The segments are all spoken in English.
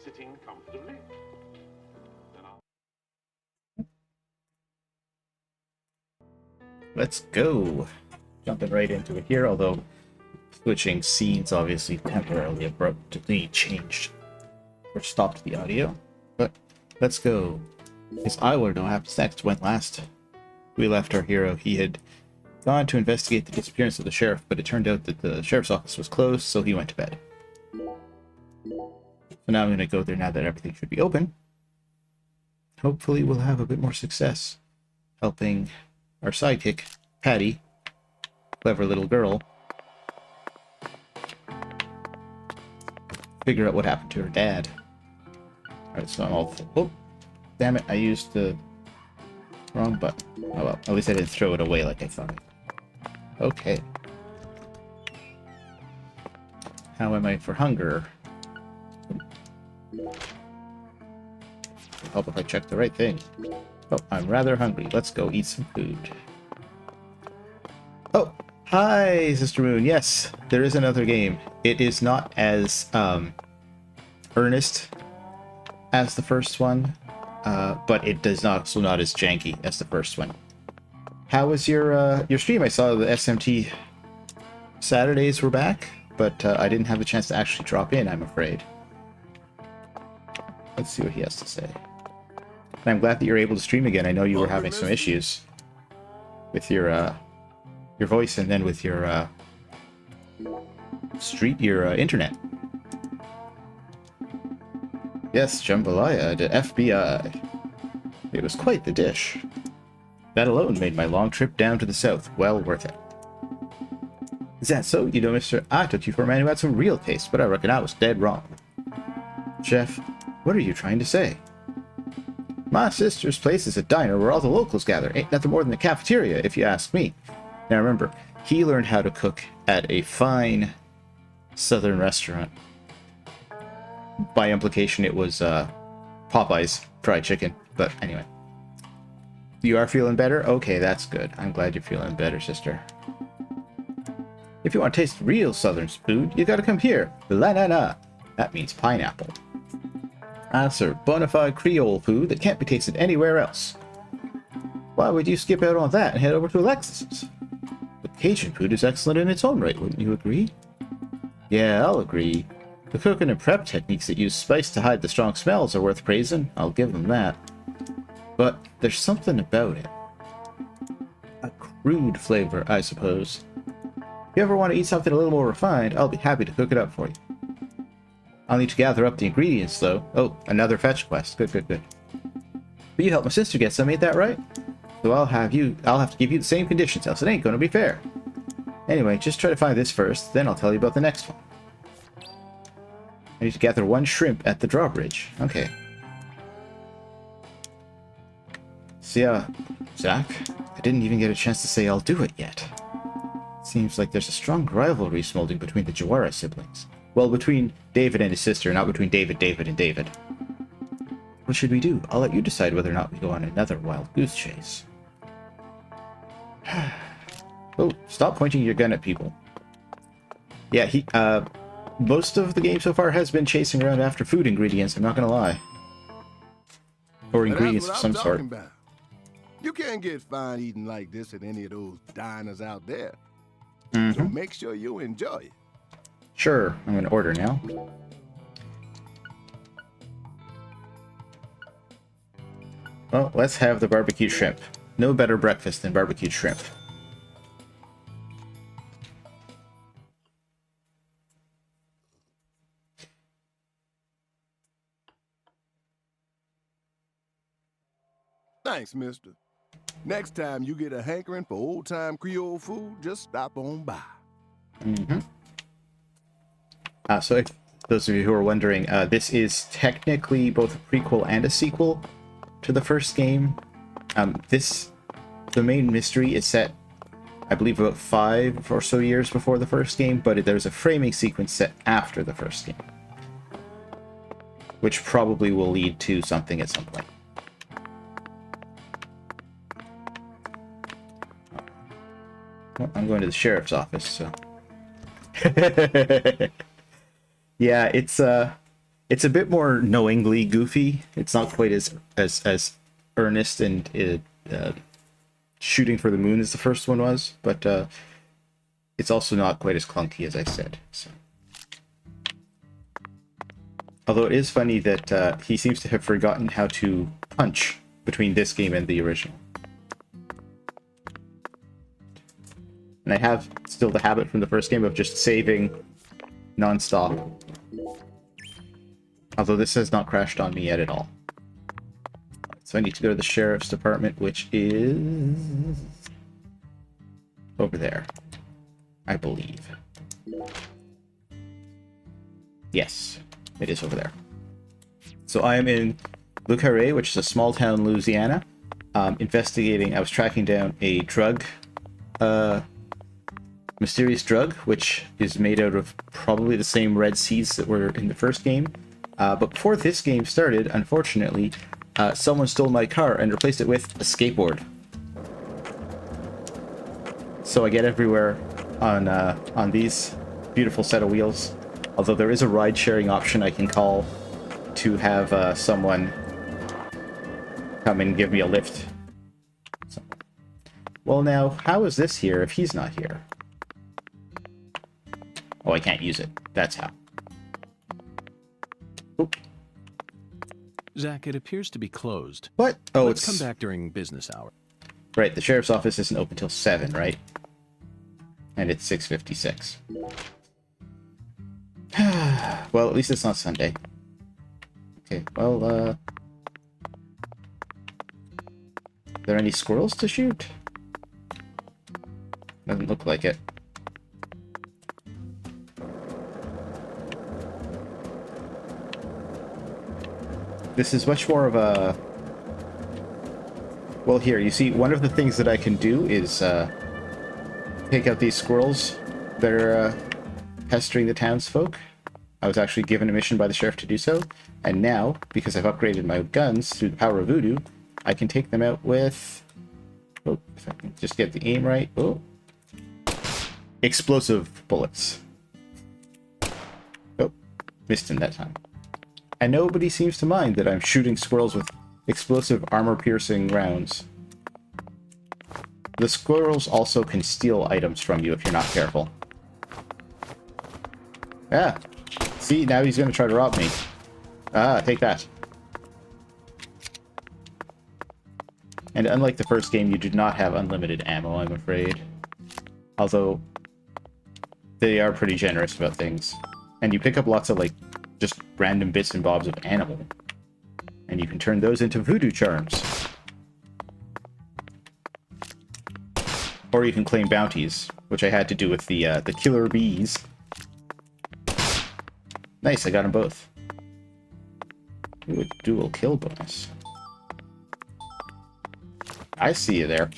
sitting comfortably. Then Let's go. Jumping right into it here, although switching scenes obviously temporarily abruptly changed or stopped the audio. But let's go. Because I want to know what happens next. When last we left our hero, he had gone to investigate the disappearance of the sheriff, but it turned out that the sheriff's office was closed, so he went to bed. So now I'm going to go there now that everything should be open. Hopefully we'll have a bit more success helping our sidekick, Patti, clever little girl, figure out what happened to her dad. Alright, it's not all full. Oh, damn it, I used the wrong button. Oh well, at least I didn't throw it away like I thought. Okay. How am I for hunger? It'll help if I check the right thing. Oh, I'm rather hungry. Let's go eat some food. Oh, hi, Sister Moon. Yes, there is another game. It is not as earnest as the first one, but it does not also not as janky as the first one. How was your stream? I saw the SMT Saturdays were back, but I didn't have a chance to actually drop in, I'm afraid. Let's see what he has to say. And I'm glad that you're able to stream again. I know you were having some issues with your voice and then with your internet. Yes, jambalaya, the FBI. It was quite the dish. That alone made my long trip down to the south well worth it. Is that so? You know, mister, I took you for a man who had some real taste, but I reckon I was dead wrong. Chef, what are you trying to say? My sister's place is a diner where all the locals gather. Ain't nothing more than a cafeteria, if you ask me. Now remember, he learned how to cook at a fine southern restaurant. By implication, it was Popeye's fried chicken. But anyway. You are feeling better? Okay, that's good. I'm glad you're feeling better, sister. If you want to taste real southern food, you gotta come here. La-na-na. That means pineapple. I serve bona fide Creole food that can't be tasted anywhere else. Why would you skip out on that and head over to Alexis's? But Cajun food is excellent in its own right, wouldn't you agree? Yeah, I'll agree. The cooking and prep techniques that use spice to hide the strong smells are worth praising, I'll give them that. But there's something about it. A crude flavor, I suppose. If you ever want to eat something a little more refined, I'll be happy to cook it up for you. I'll need to gather up the ingredients, though. Oh, another fetch quest. Good, good, good. But you helped my sister get some, ain't that right? So I'll have to give you the same conditions, else it ain't gonna be fair. Anyway, just try to find this first, then I'll tell you about the next one. I need to gather one shrimp at the drawbridge. Okay. See ya, Zach. I didn't even get a chance to say I'll do it yet. Seems like there's a strong rivalry smoldering between the Jawara siblings. Well, between David and his sister, not between David, and David. What should we do? I'll let you decide whether or not we go on another wild goose chase. Oh, stop pointing your gun at people. Yeah, most of the game so far has been chasing around after food ingredients, I'm not gonna lie. Or ingredients of some sort. About. You can't get fine eating like this at any of those diners out there. So make sure you enjoy it. Sure, I'm gonna order now. Well, let's have the barbecue shrimp. No better breakfast than barbecued shrimp. Thanks, mister. Next time you get a hankering for old-time Creole food, just stop on by. So if those of you who are wondering, this is technically both a prequel and a sequel to the first game. The main mystery is set, I believe, about 5 or so years before the first game, but there's a framing sequence set after the first game, which probably will lead to something at some point. Well, I'm going to the sheriff's office, so... Yeah, it's It's a bit more knowingly goofy. It's not quite as earnest and shooting for the moon as the first one was, but it's also not quite as clunky as I said. So. Although it is funny that he seems to have forgotten how to punch between this game and the original. And I have still the habit from the first game of just saving non-stop. Although this has not crashed on me yet at all. So I need to go to the sheriff's department, which is over there, I believe. Yes, it is over there. So I am in Le Carré, which is a small town in Louisiana, investigating. I was tracking down a drug, mysterious drug, which is made out of probably the same red seeds that were in the first game. But before this game started, unfortunately, someone stole my car and replaced it with a skateboard. So I get everywhere on these beautiful set of wheels. Although there is a ride-sharing option I can call to have someone come and give me a lift. So. Well now, how is this here if he's not here? Oh, I can't use it. That's how. Oop. Zach, it appears to be closed. What? Oh, Let's it's... come back during business hour. Right, the sheriff's office isn't open till 7, right? And it's 6:56. Well, at least it's not Sunday. Okay, well, are there any squirrels to shoot? Doesn't look like it. This is much more of a... Well, here, you see, one of the things that I can do is take out these squirrels that are pestering the townsfolk. I was actually given a mission by the sheriff to do so, and now, because I've upgraded my guns through the power of voodoo, I can take them out with... Oh, if I can just get the aim right. Oh. Explosive bullets. Oh, missed him that time. And nobody seems to mind that I'm shooting squirrels with explosive armor-piercing rounds. The squirrels also can steal items from you if you're not careful. Ah! See, now he's going to try to rob me. Ah, take that. And unlike the first game, you do not have unlimited ammo, I'm afraid. Although, they are pretty generous about things. And you pick up lots of, like, just random bits and bobs of animal. And you can turn those into voodoo charms. Or you can claim bounties, which I had to do with the killer bees. Nice, I got them both. Ooh, a dual kill bonus. I see you there.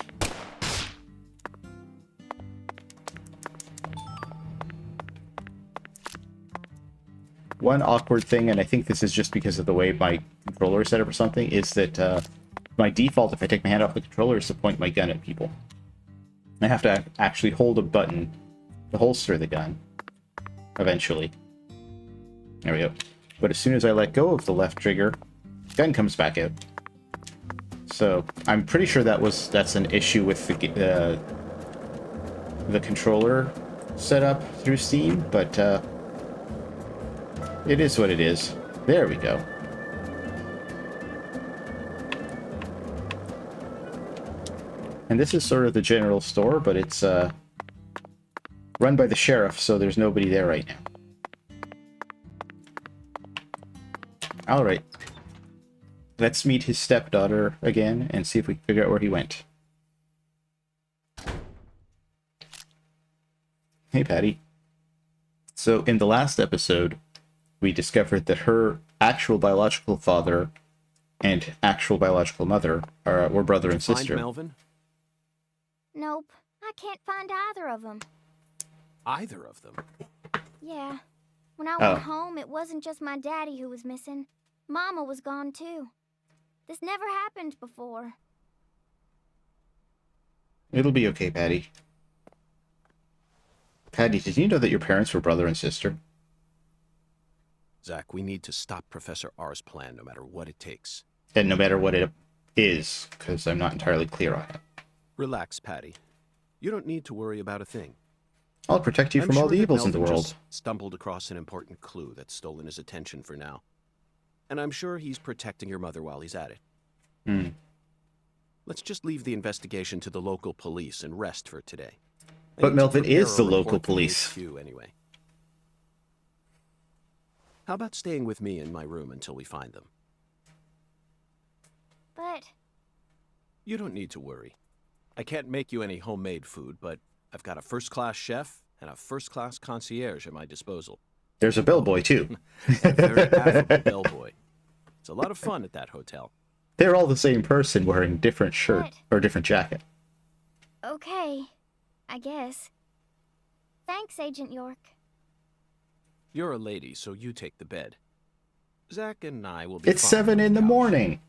One awkward thing, and I think this is just because of the way my controller is set up or something, is that my default, if I take my hand off the controller, is to point my gun at people. I have to actually hold a button to holster the gun, eventually. There we go. But as soon as I let go of the left trigger, gun comes back out. So I'm pretty sure that's an issue with the controller setup through Steam, but it is what it is. There we go. And this is sort of the general store, but it's run by the sheriff, so there's nobody there right now. Alright. Let's meet his stepdaughter again and see if we can figure out where he went. Hey, Patti. So, in the last episode, we discovered that her actual biological father and actual biological mother were brother and sister. Find Melvin? Nope, I can't find either of them. Either of them? Yeah. When I went home, it wasn't just my daddy who was missing. Mama was gone too. This never happened before. It'll be okay, Patti. Patti, did you know that your parents were brother and sister? Zach, we need to stop Professor R's plan no matter what it takes. And no matter what it is, because I'm not entirely clear on it. Relax, Patti. You don't need to worry about a thing. I'll protect you from all the evils in the Melvin world. just stumbled across an important clue that's stolen his attention for now. And I'm sure he's protecting your mother while he's at it. Let's just leave the investigation to the local police and rest for today. But Melvin is the local police. Anyway. How about staying with me in my room until we find them? But... You don't need to worry. I can't make you any homemade food, but I've got a first-class chef and a first-class concierge at my disposal. There's a bellboy, too. A very affable bellboy. It's a lot of fun at that hotel. They're all the same person wearing different shirt or different jacket. Okay, I guess. Thanks, Agent York. You're a lady, so you take the bed. Zach and I will be It's 7 in the morning.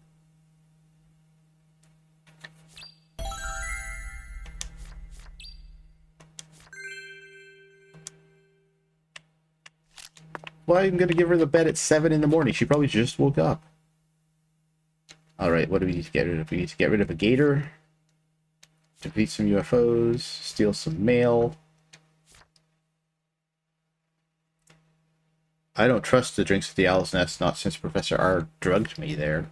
Why I'm gonna give her the bed at 7 in the morning? She probably just woke up. Alright, what do we need to get rid of? We need to get rid of a gator. Defeat some UFOs. Steal some mail. I don't trust the drinks at the Owl's Nest, not since Professor R drugged me there.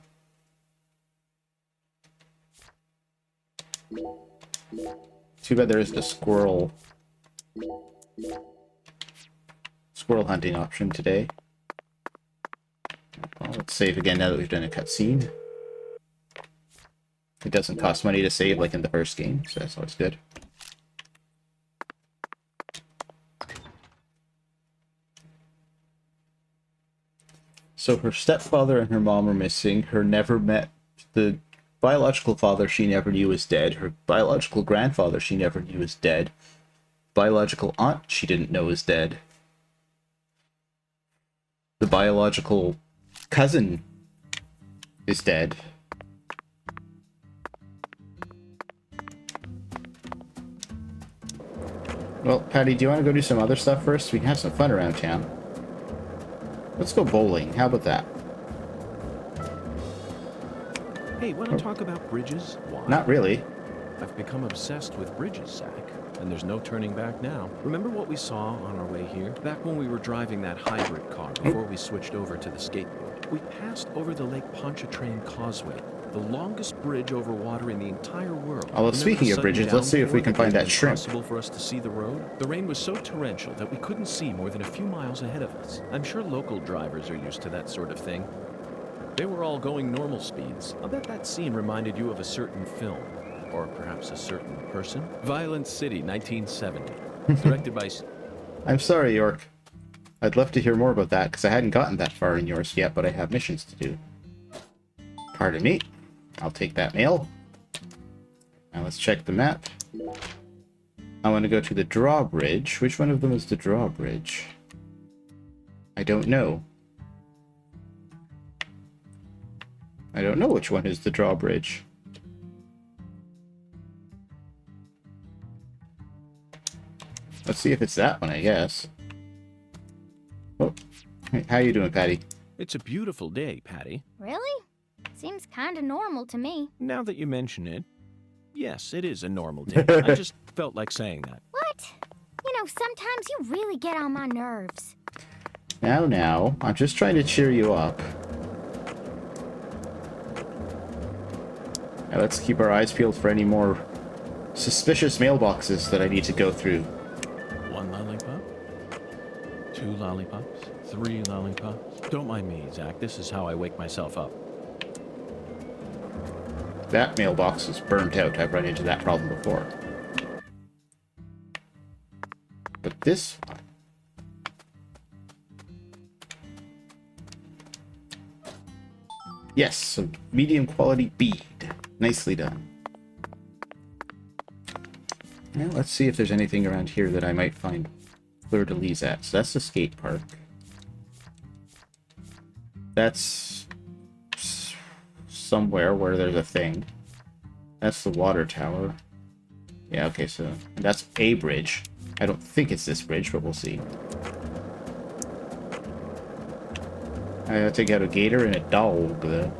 Too bad there isn't a squirrel hunting option today. Well, let's save again now that we've done a cutscene. It doesn't cost money to save like in the first game, so that's always good. So her stepfather and her mom are missing. The biological father she never knew was dead. Her biological grandfather she never knew was dead. Biological aunt she didn't know was dead. The biological cousin is dead. Well, Patti, do you want to go do some other stuff first? We can have some fun around town. Let's go bowling. How about that? Hey, want to talk about bridges? Why? Not really. I've become obsessed with bridges, Zach. And there's no turning back now. Remember what we saw on our way here? Back when we were driving that hybrid car before we switched over to the skateboard. We passed over the Lake Pontchartrain Causeway, the longest bridge over water in the entire world. Oh, well, speaking of bridges, let's see if we can find that shrimp. Impossible for us to see the road. The rain was so torrential that we couldn't see more than a few miles ahead of us. I'm sure local drivers are used to that sort of thing. They were all going normal speeds. I'll bet that scene reminded you of a certain film. Or perhaps a certain person. Violent City, 1970. Directed by... I'm sorry, York. I'd love to hear more about that, because I hadn't gotten that far in yours yet, but I have missions to do. Pardon me. I'll take that mail. Now let's check the map. I want to go to the drawbridge. Which one of them is the drawbridge? I don't know. I don't know which one is the drawbridge. Let's see if it's that one, I guess. Oh, how you doing, Patti? It's a beautiful day, Patti. Really? Seems kinda normal to me. Now that you mention it, yes, it is a normal day. I just felt like saying that. What? You know, sometimes you really get on my nerves. Now, I'm just trying to cheer you up. Now let's keep our eyes peeled for any more suspicious mailboxes that I need to go through. 1 lollipop, 2 lollipops, 3 lollipops. Don't mind me, Zach. This is how I wake myself up. That mailbox is burnt out. I've run into that problem before. But this one... Yes, a medium quality bead. Nicely done. Now let's see if there's anything around here that I might find fleur-de-lis at. So that's the skate park. That's somewhere where there's a thing. That's the water tower. Yeah, okay, so that's a bridge. I don't think it's this bridge, but we'll see. I take out a gator and a dog, though.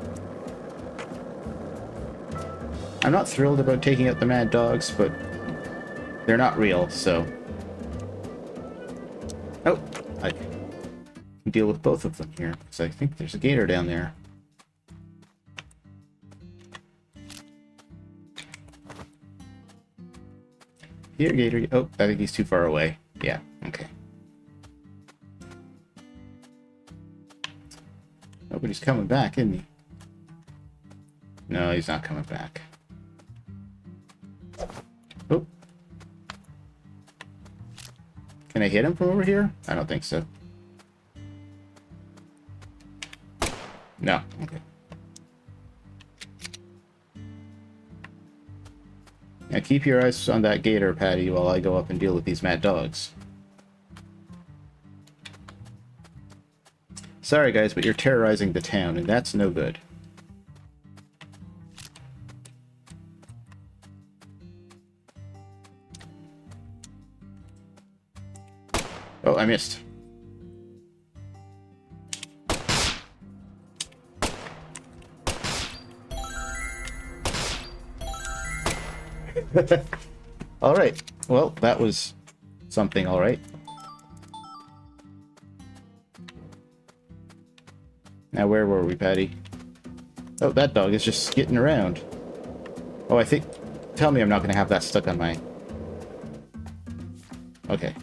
I'm not thrilled about taking out the mad dogs, but they're not real, so... Oh, I can deal with both of them here, because I think there's a gator down there. Here, gator. Oh, I think he's too far away. Yeah, okay. Nobody's coming back, isn't he? No, he's not coming back. Oh. Can I hit him from over here? I don't think so. No, okay. Now keep your eyes on that gator, Patti, while I go up and deal with these mad dogs. Sorry guys, but you're terrorizing the town, and that's no good. Oh, I missed. Alright. Well, that was something alright. Now, where were we, Patti? Oh, that dog is just skitting around. Oh, I think... Tell me I'm not going to have that stuck on my... Okay.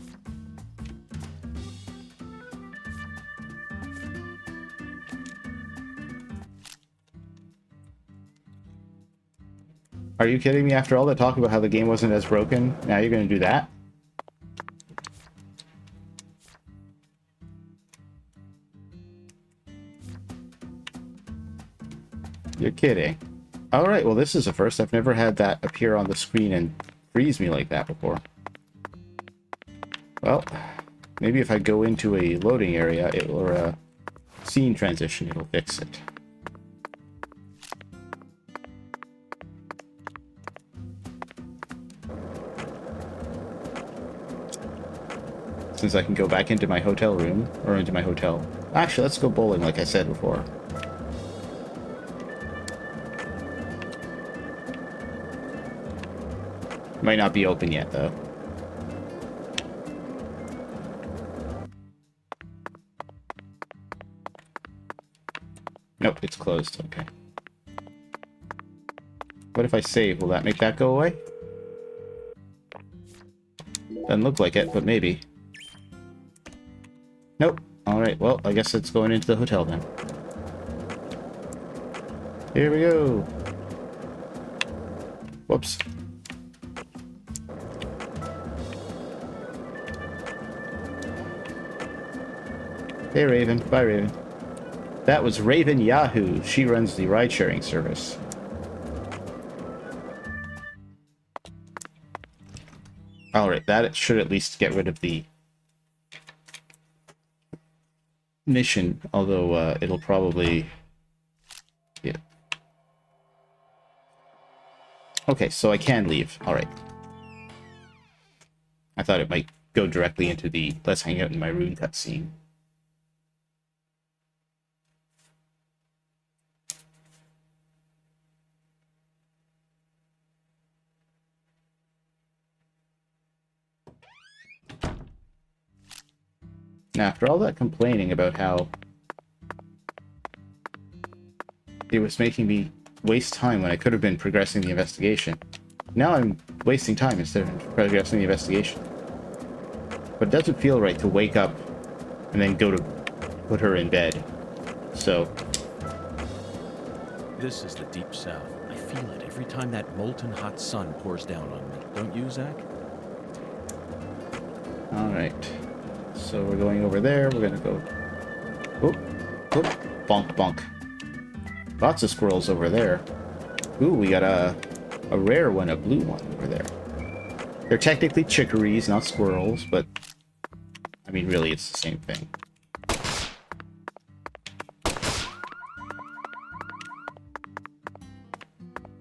Are you kidding me? After all that talk about how the game wasn't as broken, now you're going to do that? You're kidding. Alright, well this is a first. I've never had that appear on the screen and freeze me like that before. Well, maybe if I go into a loading area, or a scene transition, it'll fix it. Since I can go back into my hotel room, or into my hotel. Actually, let's go bowling like I said before. Might not be open yet, though. Nope, it's closed. Okay. What if I save? Will that make that go away? Doesn't look like it, but maybe. Nope. Alright, well, I guess it's going into the hotel then. Here we go. Whoops. Hey, Raven. Bye, Raven. That was Raven Yahoo. She runs the ride-sharing service. Alright, that should at least get rid of the mission, although it'll probably... Yeah. Okay, so I can leave. Alright. I thought it might go directly into the let's hang out in my room cutscene. Now, after all that complaining about how it was making me waste time when I could have been progressing the investigation, now I'm wasting time instead of progressing the investigation. But it doesn't feel right to wake up and then go to put her in bed. So... This is the Deep South. I feel it every time that molten hot sun pours down on me. Don't you, Zach? Alright. So we're going over there. We're gonna go... Oop. Oop. Bonk, bonk. Lots of squirrels over there. Ooh, we got a rare one, a blue one over there. They're technically chickarees, not squirrels, but... I mean, really, it's the same thing.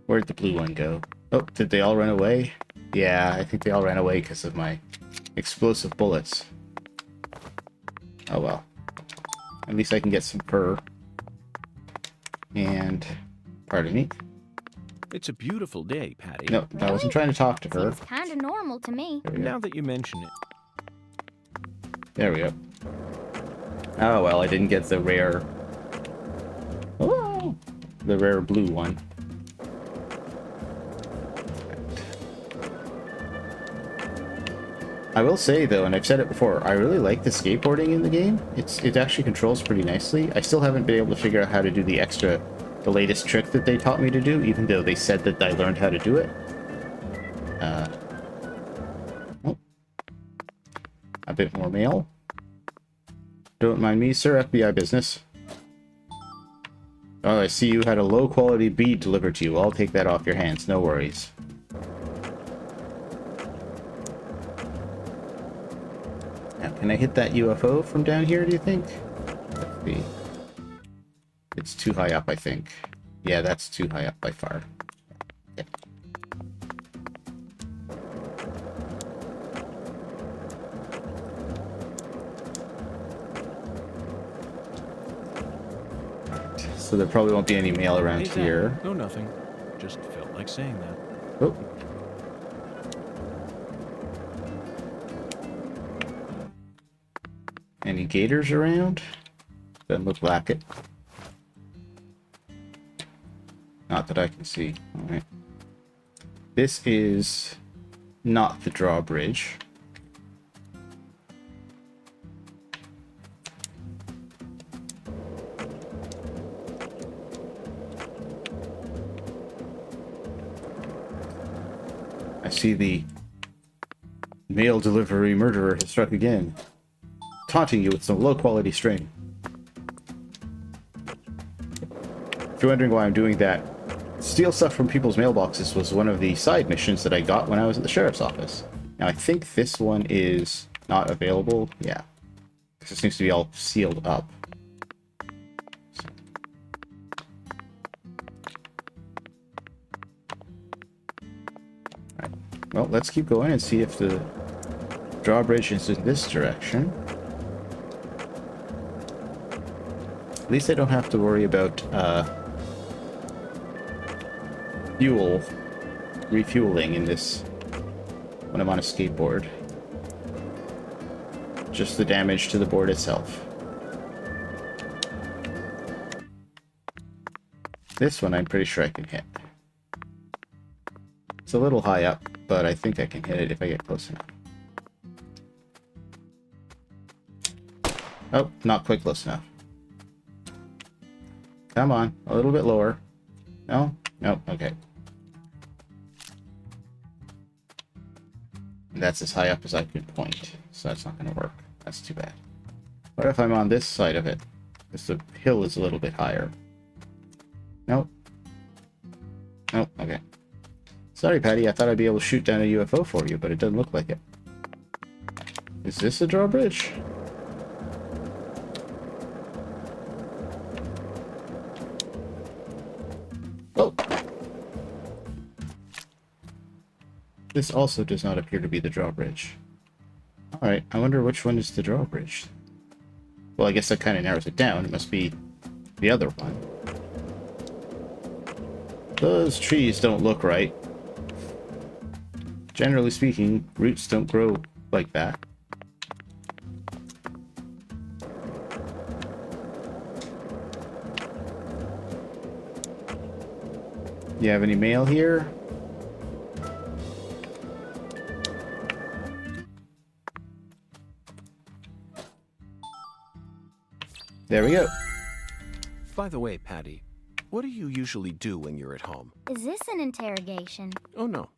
Where'd the blue one go? Oh, did they all run away? Yeah, I think they all ran away because of my explosive bullets. Oh well. At least I can get some fur. And... pardon me. It's a beautiful day, Patti. No, I wasn't trying to talk to her. Seems kind of normal to me. Now that you mention it. There we go. Oh, well, I didn't get the rare... oh, the rare blue one. I will say, though, and I've said it before, I really like the skateboarding in the game. It actually controls pretty nicely. I still haven't been able to figure out how to do the latest trick that they taught me to do, even though they said that I learned how to do it. Oh. A bit more mail. Don't mind me, sir. FBI business. Oh, I see you had a low-quality bead delivered to you. I'll take that off your hands. No worries. Now, can I hit that UFO from down here, do you think? Let's see. It's too high up, I think. Yeah, that's too high up by far. Okay. So there probably won't be any mail around here. No, nothing. Just felt like saying that. Oh. Any gators around? Doesn't look like it. Not that I can see. Alright. This is not the drawbridge. I see the mail delivery murderer has struck again, taunting you with some low-quality string. If you're wondering why I'm doing that, steal stuff from people's mailboxes was one of the side missions that I got when I was at the sheriff's office. Now, I think this one is not available. Yeah. This seems to be all sealed up. Well, let's keep going and see if the drawbridge is in this direction. At least I don't have to worry about refueling in this when I'm on a skateboard. Just the damage to the board itself. This one I'm pretty sure I can hit. It's a little high up, but I think I can hit it if I get close enough. Oh, not quite close enough. Come on, a little bit lower. No? Nope, okay. And that's as high up as I could point, so that's not going to work. That's too bad. What if I'm on this side of it? Because the hill is a little bit higher. Nope. Nope, okay. Sorry, Patti, I thought I'd be able to shoot down a UFO for you, but it doesn't look like it. Is this a drawbridge? Oh! This also does not appear to be the drawbridge. Alright, I wonder which one is the drawbridge. Well, I guess that kind of narrows it down. It must be the other one. Those trees don't look right. Generally speaking, roots don't grow like that. You have any mail here? There we go. By the way, Patti, what do you usually do when you're at home? Is this an interrogation? Oh, no.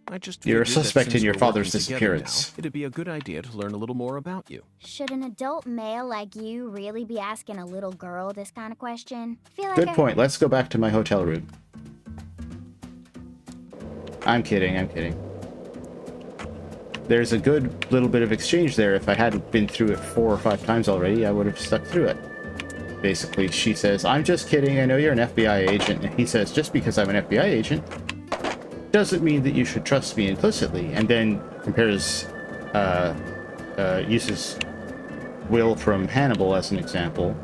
I just You're a figured that suspect in since your we're father's working together disappearance. now, it'd be a good idea to learn a little more about you. Should an adult male like you really be asking a little girl this kind of question? I feel like Good point. Let's go back to my hotel room. I'm kidding, I'm kidding. There's a good little bit of exchange there. If I hadn't been through it 4 or 5 times already, I would have stuck through it. Basically, she says, I'm just kidding, I know you're an FBI agent. And he says, just because I'm an FBI agent doesn't mean that you should trust me implicitly. And then compares, uses Will from Hannibal as an example.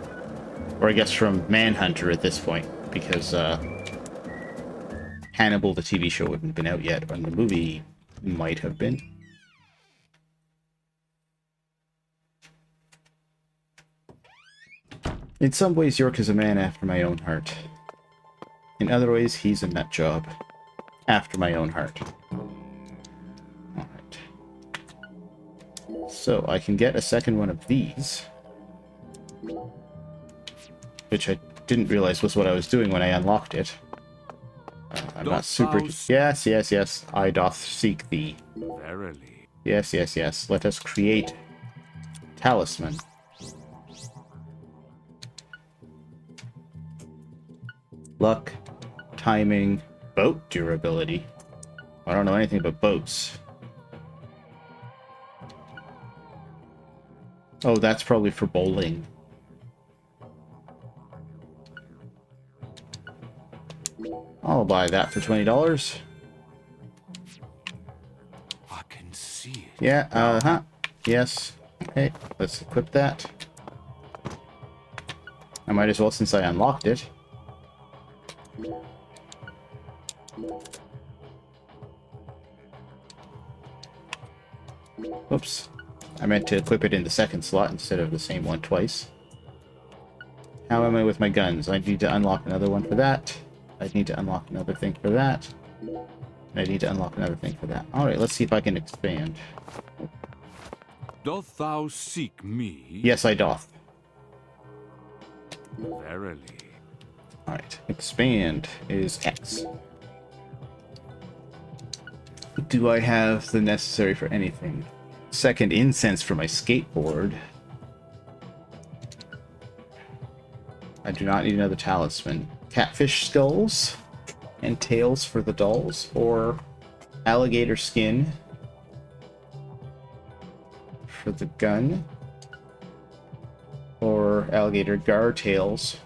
Or I guess from Manhunter at this point, because Hannibal, the TV show, wouldn't have been out yet, and the movie might have been. In some ways, York is a man after my own heart. In other ways, he's a nut job after my own heart. Alright. So, I can get a second one of these. Which I didn't realize was what I was doing when I unlocked it. I'm not super... Yes, yes, yes. I doth seek thee. Verily. Yes, yes, yes. Let us create talisman. Luck, timing, boat durability. I don't know anything about boats. Oh, that's probably for bowling. I'll buy that for $20. I can see it. Yeah, uh-huh. Yes. Okay, let's equip that. I might as well since I unlocked it. Oops. I meant to equip it in the second slot instead of the same one twice. How am I with my guns? I need to unlock another one for that. I need to unlock another thing for that. And I need to unlock another thing for that. Alright, let's see if I can expand. Doth thou seek me? Yes, I doth. Verily. Alright, expand is X. Do I have the necessary for anything? Second incense for my skateboard. I do not need another talisman. Catfish skulls and tails for the dolls, or alligator skin for the gun, or alligator gar tails.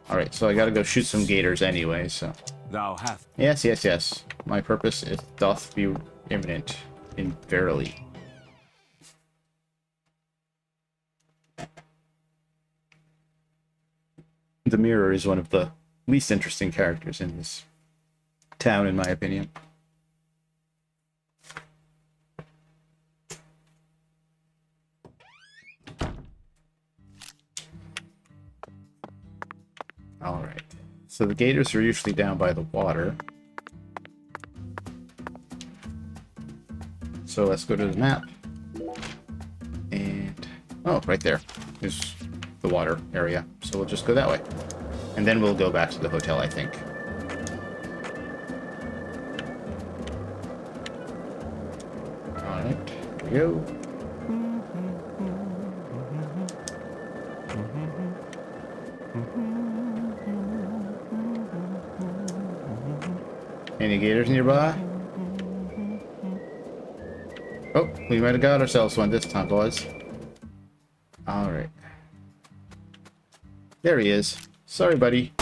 Alright, so I gotta go shoot some gators anyway, so... Thou hast... Yes, yes, yes. My purpose is doth be imminent in verily. The mirror is one of the least interesting characters in this town, in my opinion. Alright. So the gators are usually down by the water. So let's go to the map. And... oh, right there is the water area. So we'll just go that way. And then we'll go back to the hotel, I think. Alright, here we go. Any gators nearby? Oh, we might have got ourselves one this time, boys. Alright. There he is. Sorry, buddy.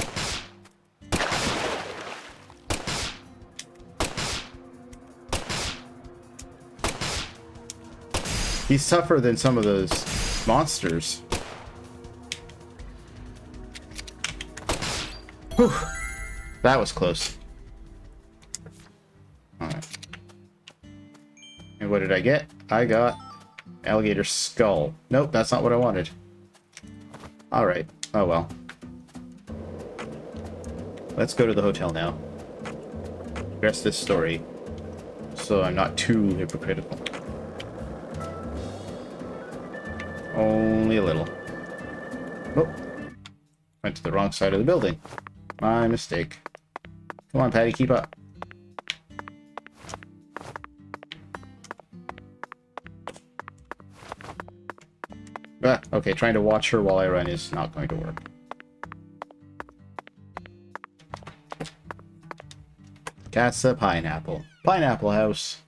He's tougher than some of those monsters. Whew. That was close. Alright. And what did I get? I got alligator skull. Nope, that's not what I wanted. Alright. Oh well. Let's go to the hotel now. Address this story. So I'm not too hypocritical. Only a little. Oh. Went to the wrong side of the building. My mistake. Come on, Patti, keep up. Ah, okay, trying to watch her while I run is not going to work. Casa Pineapple. Pineapple House.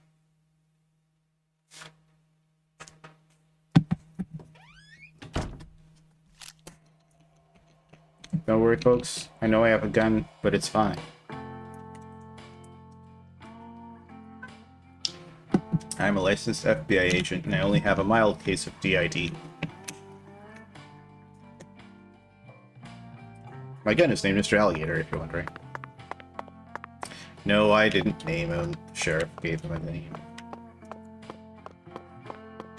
Don't worry, folks. I know I have a gun, but it's fine. I'm a licensed FBI agent, and I only have a mild case of DID. My gun is named Mr. Alligator, if you're wondering. No, I didn't name him. Sheriff gave him a name.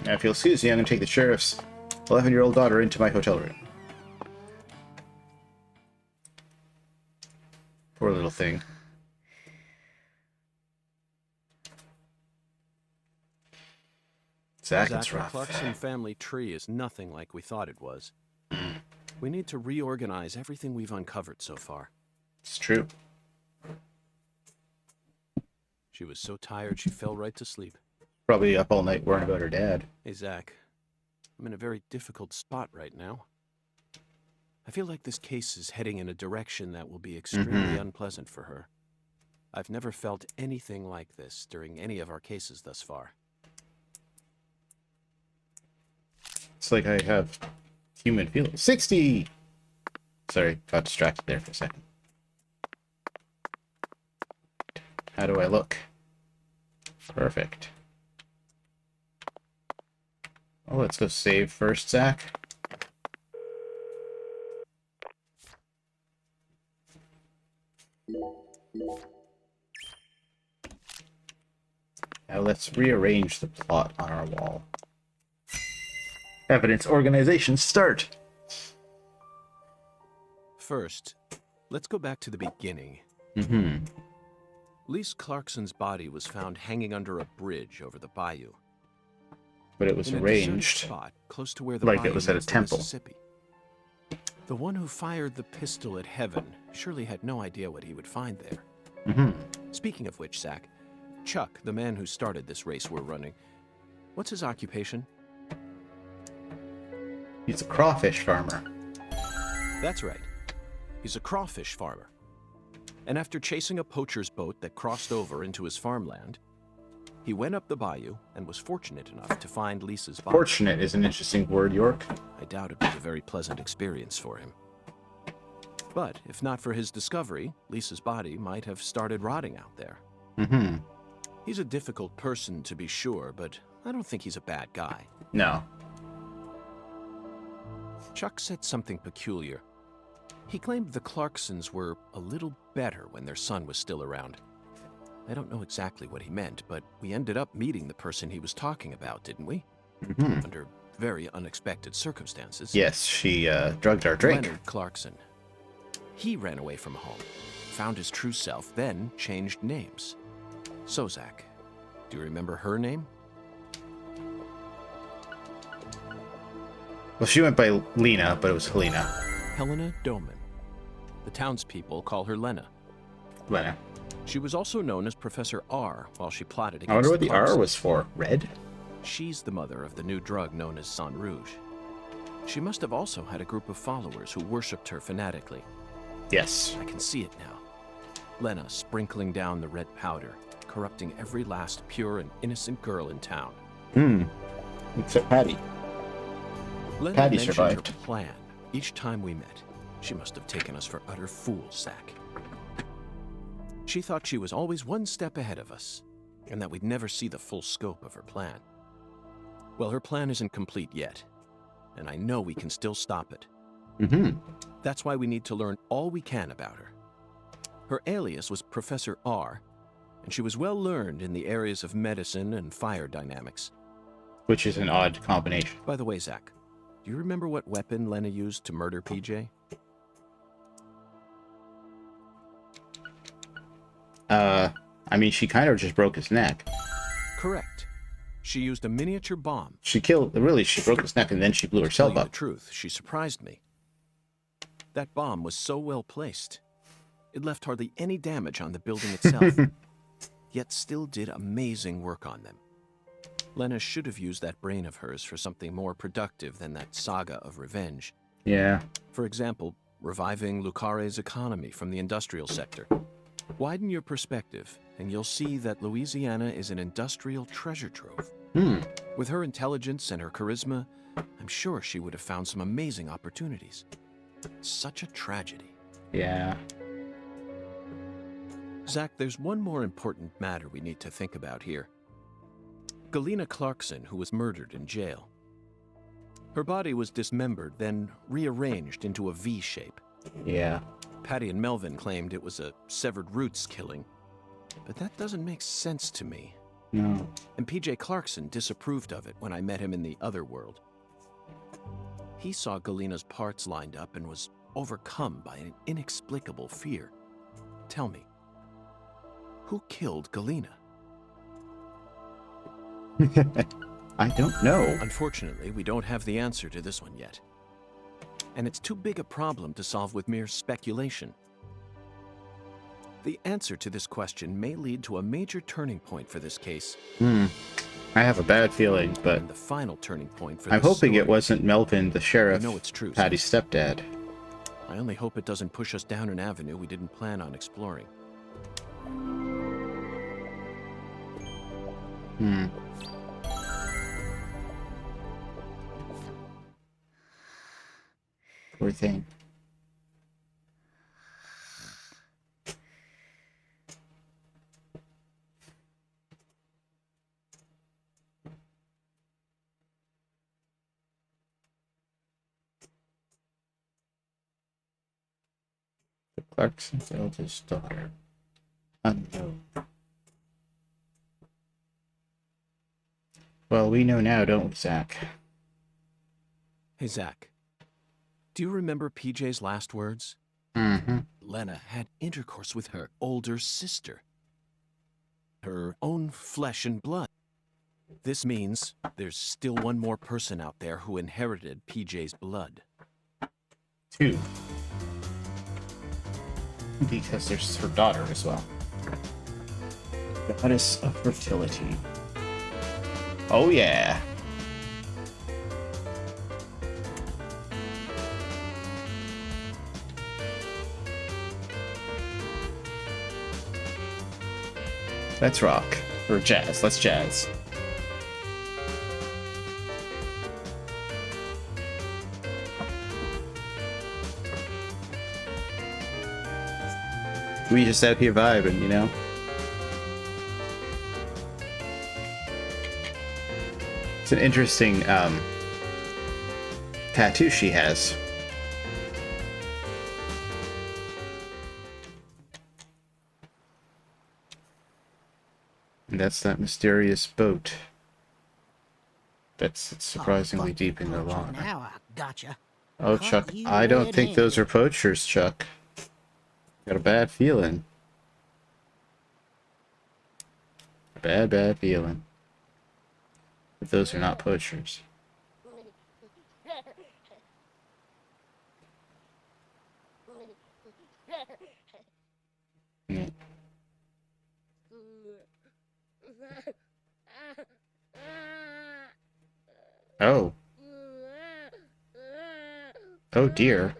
Now, if you'll excuse me, I'm going to take the sheriff's 11-year-old daughter into my hotel room. Poor little thing. Zach, it's the rough. Clarkson family tree is nothing like we thought it was. We need to reorganize everything we've uncovered so far. It's true. She was so tired she fell right to sleep. Probably up all night worrying about her dad. Hey, Zach. I'm in a very difficult spot right now. I feel like this case is heading in a direction that will be extremely unpleasant for her. I've never felt anything like this during any of our cases thus far. It's like I have human feelings. 60! Sorry, got distracted there for a second. How do I look? Perfect. Oh, let's go save first, Zach. Now let's rearrange the plot on our wall. Evidence organization, start! First, let's go back to the beginning. Lise Clarkson's body was found hanging under a bridge over the bayou. But it was in a arranged deserted spot close to where the like bayou it was at a meets the temple. Mississippi. The one who fired the pistol at Heaven surely had no idea what he would find there. Speaking of which, Zach, Chuck, the man who started this race we're running, what's his occupation? He's a crawfish farmer. That's right. He's a crawfish farmer. And after chasing a poacher's boat that crossed over into his farmland, he went up the bayou and was fortunate enough to find Lisa's body. Fortunate is an interesting word, York. I doubt it was a very pleasant experience for him. But if not for his discovery, Lisa's body might have started rotting out there. He's a difficult person to be sure, but I don't think he's a bad guy. No. Chuck said something peculiar. He claimed the Clarksons were a little better when their son was still around. I don't know exactly what he meant, but we ended up meeting the person he was talking about, didn't we? Under very unexpected circumstances. Yes, she drugged our drink. Leonard Clarkson. He ran away from home, found his true self, then changed names. So, Zach, do you remember her name? Well, she went by Lena, but it was Helena. Helena Doman. The townspeople call her Lena. Lena. She was also known as Professor R while she plotted against I wonder what the R Clarksons. was for. Red? She's the mother of the new drug known as Sang Rouge. She must have also had a group of followers who worshipped her fanatically. Yes. I can see it now. Lena sprinkling down the red powder, corrupting every last pure and innocent girl in town. Except Patti. Lena Patti mentioned survived. her plan each time we met. She must have taken us for utter fools, Zach. She thought she was always one step ahead of us, and that we'd never see the full scope of her plan. Well, her plan isn't complete yet, and I know we can still stop it. That's why we need to learn all we can about her. Her alias was Professor R, and she was well learned in the areas of medicine and fire dynamics. Which is an odd combination. By the way, Zach, do you remember what weapon Lena used to murder PJ? I mean, she kind of just broke his neck. Correct. She used a miniature bomb. She broke his neck and then she blew To herself tell you up. the truth, she surprised me. That bomb was so well placed. It left hardly any damage on the building itself, yet still did amazing work on them. Lena should have used that brain of hers for something more productive than that saga of revenge. Yeah. For example, reviving Lucare's economy from the industrial sector. Widen your perspective, and you'll see that Louisiana is an industrial treasure trove. With her intelligence and her charisma, I'm sure she would have found some amazing opportunities. Such a tragedy. Yeah. Zach, there's one more important matter we need to think about here. Galena Clarkson, who was murdered in jail. Her body was dismembered, then rearranged into a V shape. Yeah. Patti and Melvin claimed it was a severed roots killing, but that doesn't make sense to me. No. And PJ Clarkson disapproved of it when I met him in the other world. He saw Galena's parts lined up and was overcome by an inexplicable fear. Tell me, who killed Galena? I don't know. Unfortunately, we don't have the answer to this one yet. And it's too big a problem to solve with mere speculation. The answer to this question may lead to a major turning point for this case. I have a bad feeling, but And the final turning point for I'm this hoping story. it wasn't Melvin, the sheriff, I know it's true, Patty's stepdad. I only hope it doesn't push us down an avenue we didn't plan on exploring. Poor thing. The Clarkson's eldest daughter. Unknown. Well, we know now, don't we, Zach? Hey, Zach. Do you remember PJ's last words? Mm-hmm. Lena had intercourse with her older sister. Her own flesh and blood. This means there's still one more person out there who inherited PJ's blood. 2. Because there's her daughter as well. Goddess of fertility. Oh yeah. Let's rock. Or jazz. Let's jazz. We just out here vibing, you know? It's an interesting tattoo she has. And that's that mysterious boat. It's surprisingly deep in the water. Now I gotcha. Oh, Chuck, I don't think those are poachers, Chuck. Got a bad feeling. Bad feeling. But those are not poachers. Yeah. Oh. Oh dear.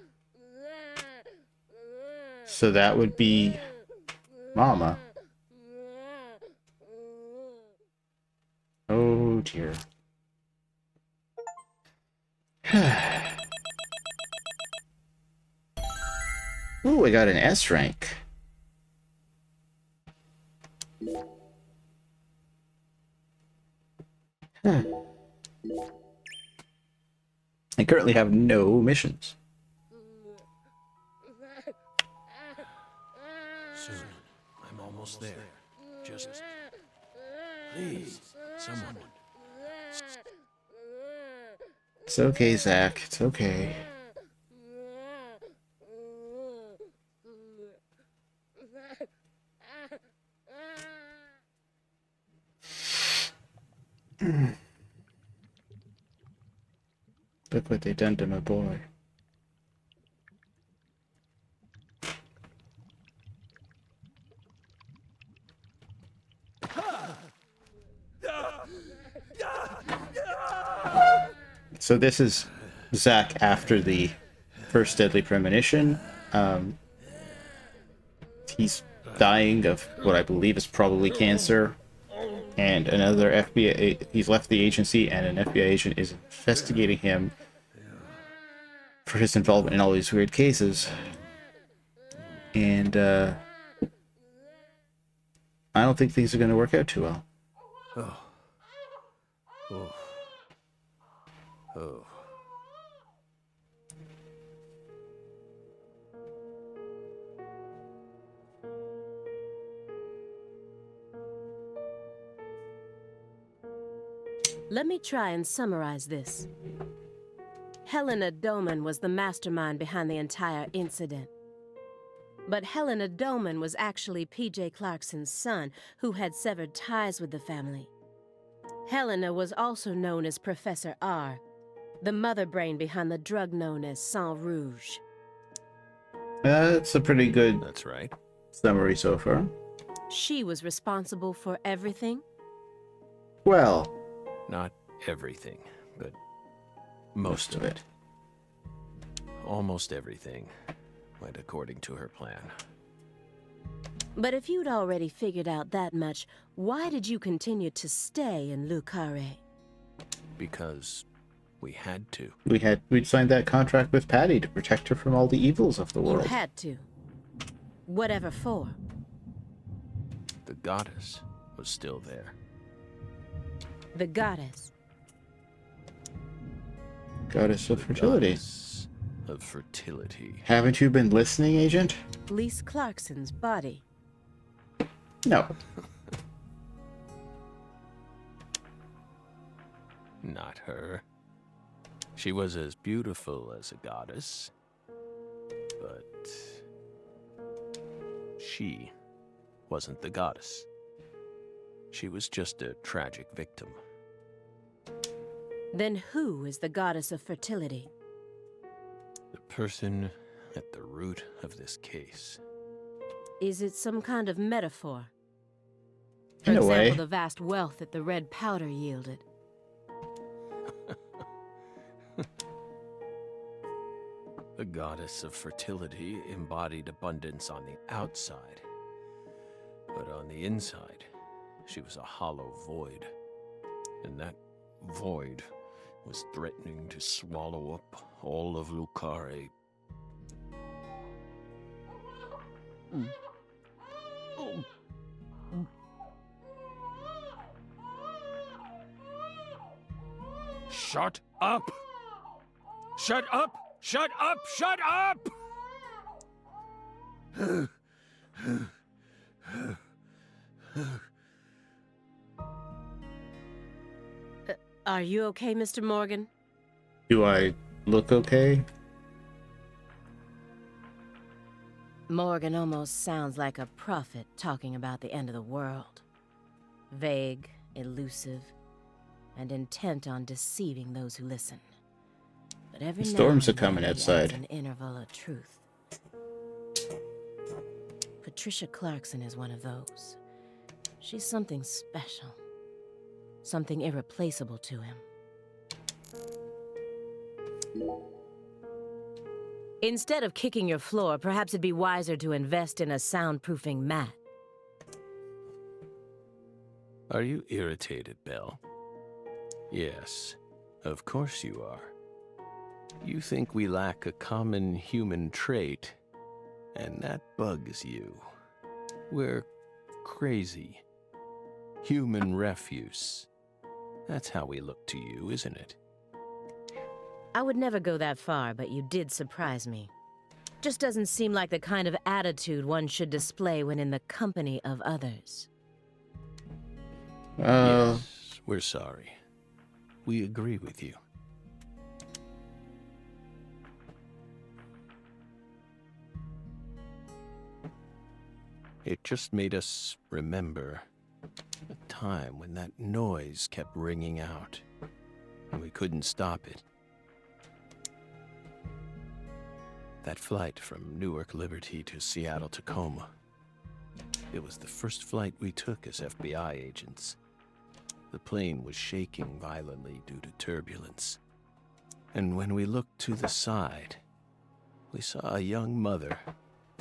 So that would be Mama. Oh dear. Ooh, I got an S rank. I currently have no missions. Soon. I'm almost there. Just... please, someone. It's okay, Zach. It's okay. Look what they done to my boy. So this is Zach after the first deadly premonition. He's dying of what I believe is probably cancer. And another FBI, he's left the agency, and an FBI agent is investigating him for his involvement in all these weird cases. And I don't think things are going to work out too well. Let me try and summarize this. Helena Doman was the mastermind behind the entire incident. But Helena Doman was actually P.J. Clarkson's son, who had severed ties with the family. Helena was also known as Professor R, the mother brain behind the drug known as Sang Rouge. That's a pretty good That's right. summary so far. She was responsible for everything? Well, Not everything, but most of it. Almost everything went according to her plan. But if you'd already figured out that much, why did you continue to stay in Le Carré? Because we had to. we'd signed that contract with Patti to protect her from all the evils of the You world. had to. Whatever for. The goddess was still there. The goddess. Goddess of fertility. Goddess of fertility. Haven't you been listening, Agent? Lise Clarkson's body. No. Not her. She was as beautiful as a goddess, but she wasn't the goddess. She was just a tragic victim. Then who is the goddess of fertility? The person at the root of this case. Is it some kind of metaphor? For In a example, way. the vast wealth that the red powder yielded. The goddess of fertility embodied abundance on the outside, but on the inside, she was a hollow void. And that void was threatening to swallow up all of Le Carré. Shut up! Shut up! Shut up! Shut up! Are you okay, Mr. Morgan? Do I look okay? Morgan almost sounds like a prophet talking about the end of the world. Vague, elusive, and intent on deceiving those who listen. But every The storms now are coming and then he adds outside. an interval of truth. Patricia Clarkson is one of those. She's something special. Something irreplaceable to him. Instead of kicking your floor, perhaps it'd be wiser to invest in a soundproofing mat. Are you irritated, Belle? Yes, of course you are. You think we lack a common human trait, and that bugs you. We're crazy. Human refuse. That's how we look to you, isn't it? I would never go that far, but you did surprise me. Just doesn't seem like the kind of attitude one should display when in the company of others. Yes, we're sorry. We agree with you. It just made us remember a time when that noise kept ringing out, and we couldn't stop it. That flight from Newark Liberty to Seattle Tacoma. It was the first flight we took as FBI agents. The plane was shaking violently due to turbulence. And when we looked to the side, we saw a young mother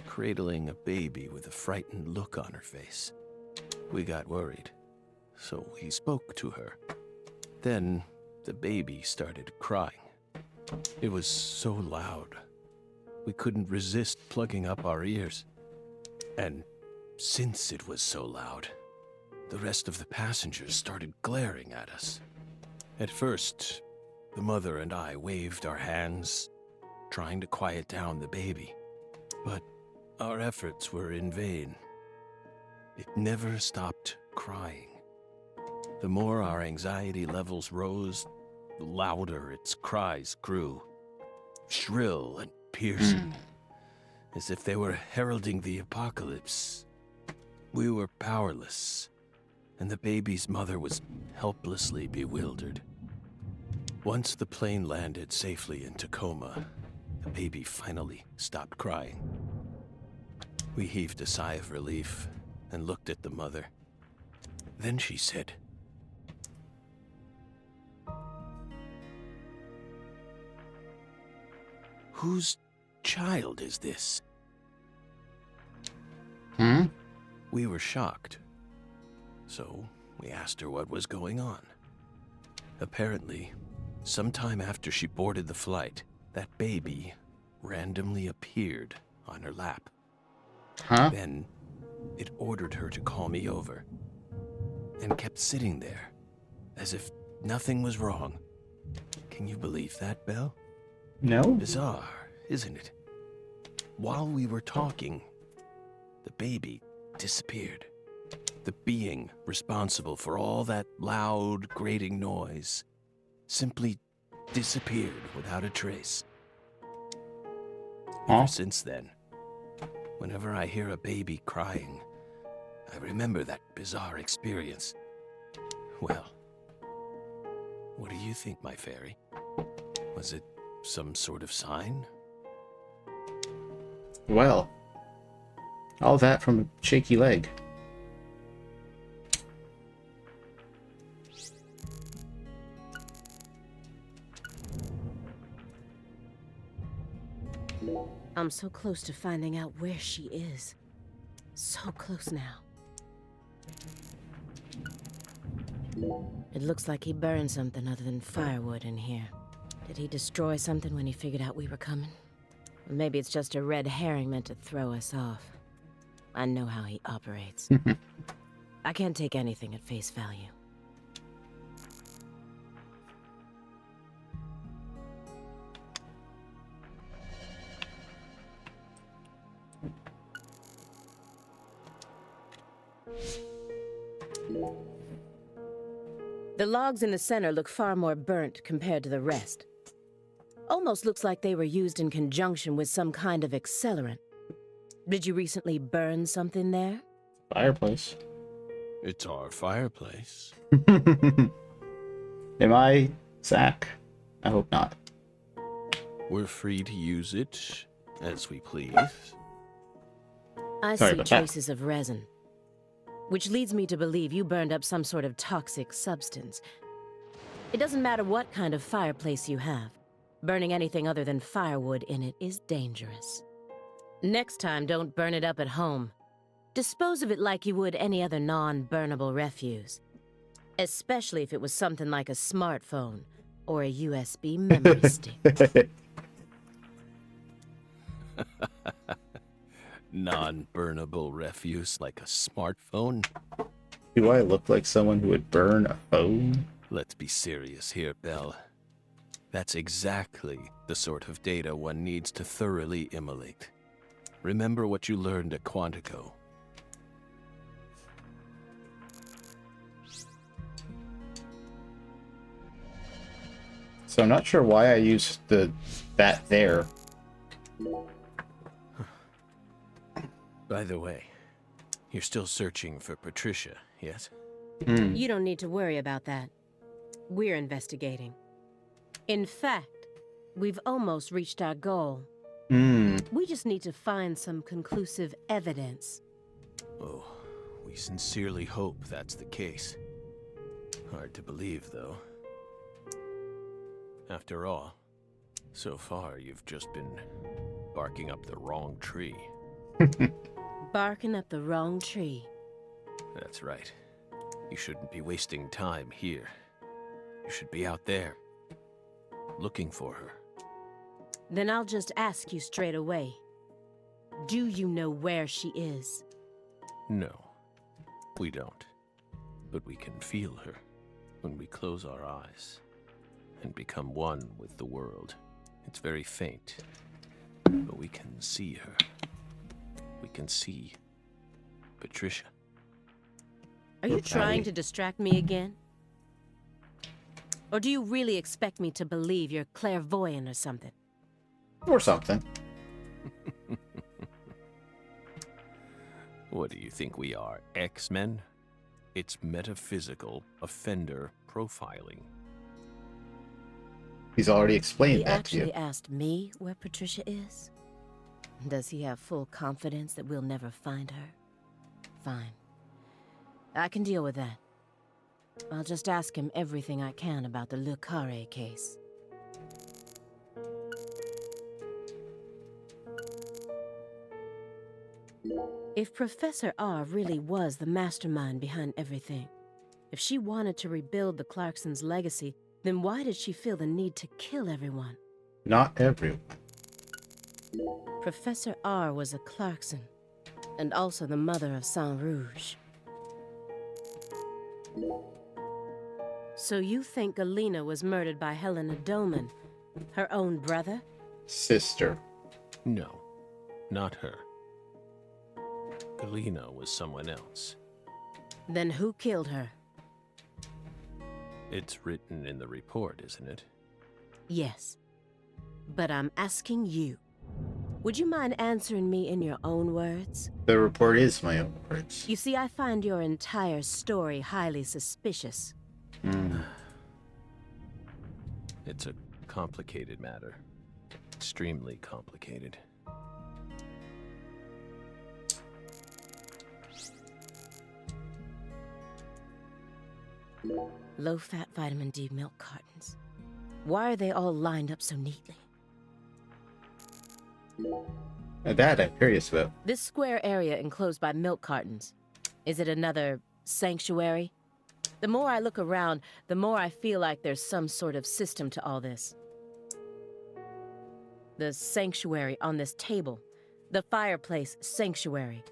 cradling a baby with a frightened look on her face. We got worried, so we spoke to her. Then the baby started crying. It was so loud, we couldn't resist plugging up our ears. And since it was so loud, the rest of the passengers started glaring at us. At first, the mother and I waved our hands, trying to quiet down the baby. But our efforts were in vain. It never stopped crying. The more our anxiety levels rose, the louder its cries grew. Shrill and piercing, as if they were heralding the apocalypse. We were powerless, and the baby's mother was helplessly bewildered. Once the plane landed safely in Tacoma, the baby finally stopped crying. We heaved a sigh of relief and looked at the mother. Then she said, "Whose child is this?" We were shocked. So we asked her what was going on. Apparently, sometime after she boarded the flight, that baby randomly appeared on her lap. Then it ordered her to call me over, and kept sitting there, as if nothing was wrong. Can you believe that, Belle? No? Bizarre, isn't it? While we were talking, the baby disappeared. The being responsible for all that loud, grating noise simply disappeared without a trace. Ever since then, whenever I hear a baby crying, I remember that bizarre experience. Well, what do you think, my fairy? Was it some sort of sign? Well, all that from a shaky leg. I'm so close to finding out where she is. So close now. It looks like he burned something other than firewood in here. Did he destroy something when he figured out we were coming? Or maybe it's just a red herring meant to throw us off. I know how he operates. I can't take anything at face value. The logs in the center look far more burnt compared to the rest. Almost looks like they were used in conjunction with some kind of accelerant. Did you recently burn something there? Fireplace. It's our fireplace. Am I Zach? I hope not. We're free to use it as we please. I Sorry see about that. traces of resin, which leads me to believe you burned up some sort of toxic substance. It doesn't matter what kind of fireplace you have. Burning anything other than firewood in it is dangerous. Next time, don't burn it up at home. Dispose of it like you would any other non-burnable refuse. Especially if it was something like a smartphone or a USB memory stick. Non-burnable refuse like a smartphone? Do I look like someone who would burn a phone? Let's be serious here, Belle. That's exactly the sort of data one needs to thoroughly immolate. Remember what you learned at Quantico. So I'm not sure why I used that there. By the way, you're still searching for Patricia, yes? You don't need to worry about that. We're investigating. In fact, we've almost reached our goal. We just need to find some conclusive evidence. Oh, we sincerely hope that's the case. Hard to believe, though. After all, so far you've just been barking up the wrong tree. Barking up the wrong tree. That's right. You shouldn't be wasting time here. You should be out there, looking for her. Then I'll just ask you straight away. Do you know where she is? No, we don't. But we can feel her when we close our eyes and become one with the world. It's very faint, but we can see her. We can see Patricia. Are you trying to distract me again? Or do you really expect me to believe you're clairvoyant or something? Or something. What do you think we are, X-Men? It's metaphysical offender profiling. He's already explained He that to you. actually asked me where Patricia is? Does he have full confidence that we'll never find her? Fine. I can deal with that. I'll just ask him everything I can about the Le Carré case. If Professor R really was the mastermind behind everything, if she wanted to rebuild the Clarksons' legacy, then why did she feel the need to kill everyone? Not everyone. Professor R was a Clarkson, and also the mother of Saint Rouge. So you think Galena was murdered by Helena Doman, her own brother? Sister. No, not her. Galena was someone else. Then who killed her? It's written in the report, isn't it? Yes. But I'm asking you. Would you mind answering me in your own words? The report is my own words. You see, I find your entire story highly suspicious. It's a complicated matter. Extremely complicated. Low-fat vitamin D milk cartons. Why are they all lined up so neatly? That I'm curious about. This square area enclosed by milk cartons. Is it another sanctuary? The more I look around, the more I feel like there's some sort of system to all this. The sanctuary on this table. The fireplace sanctuary.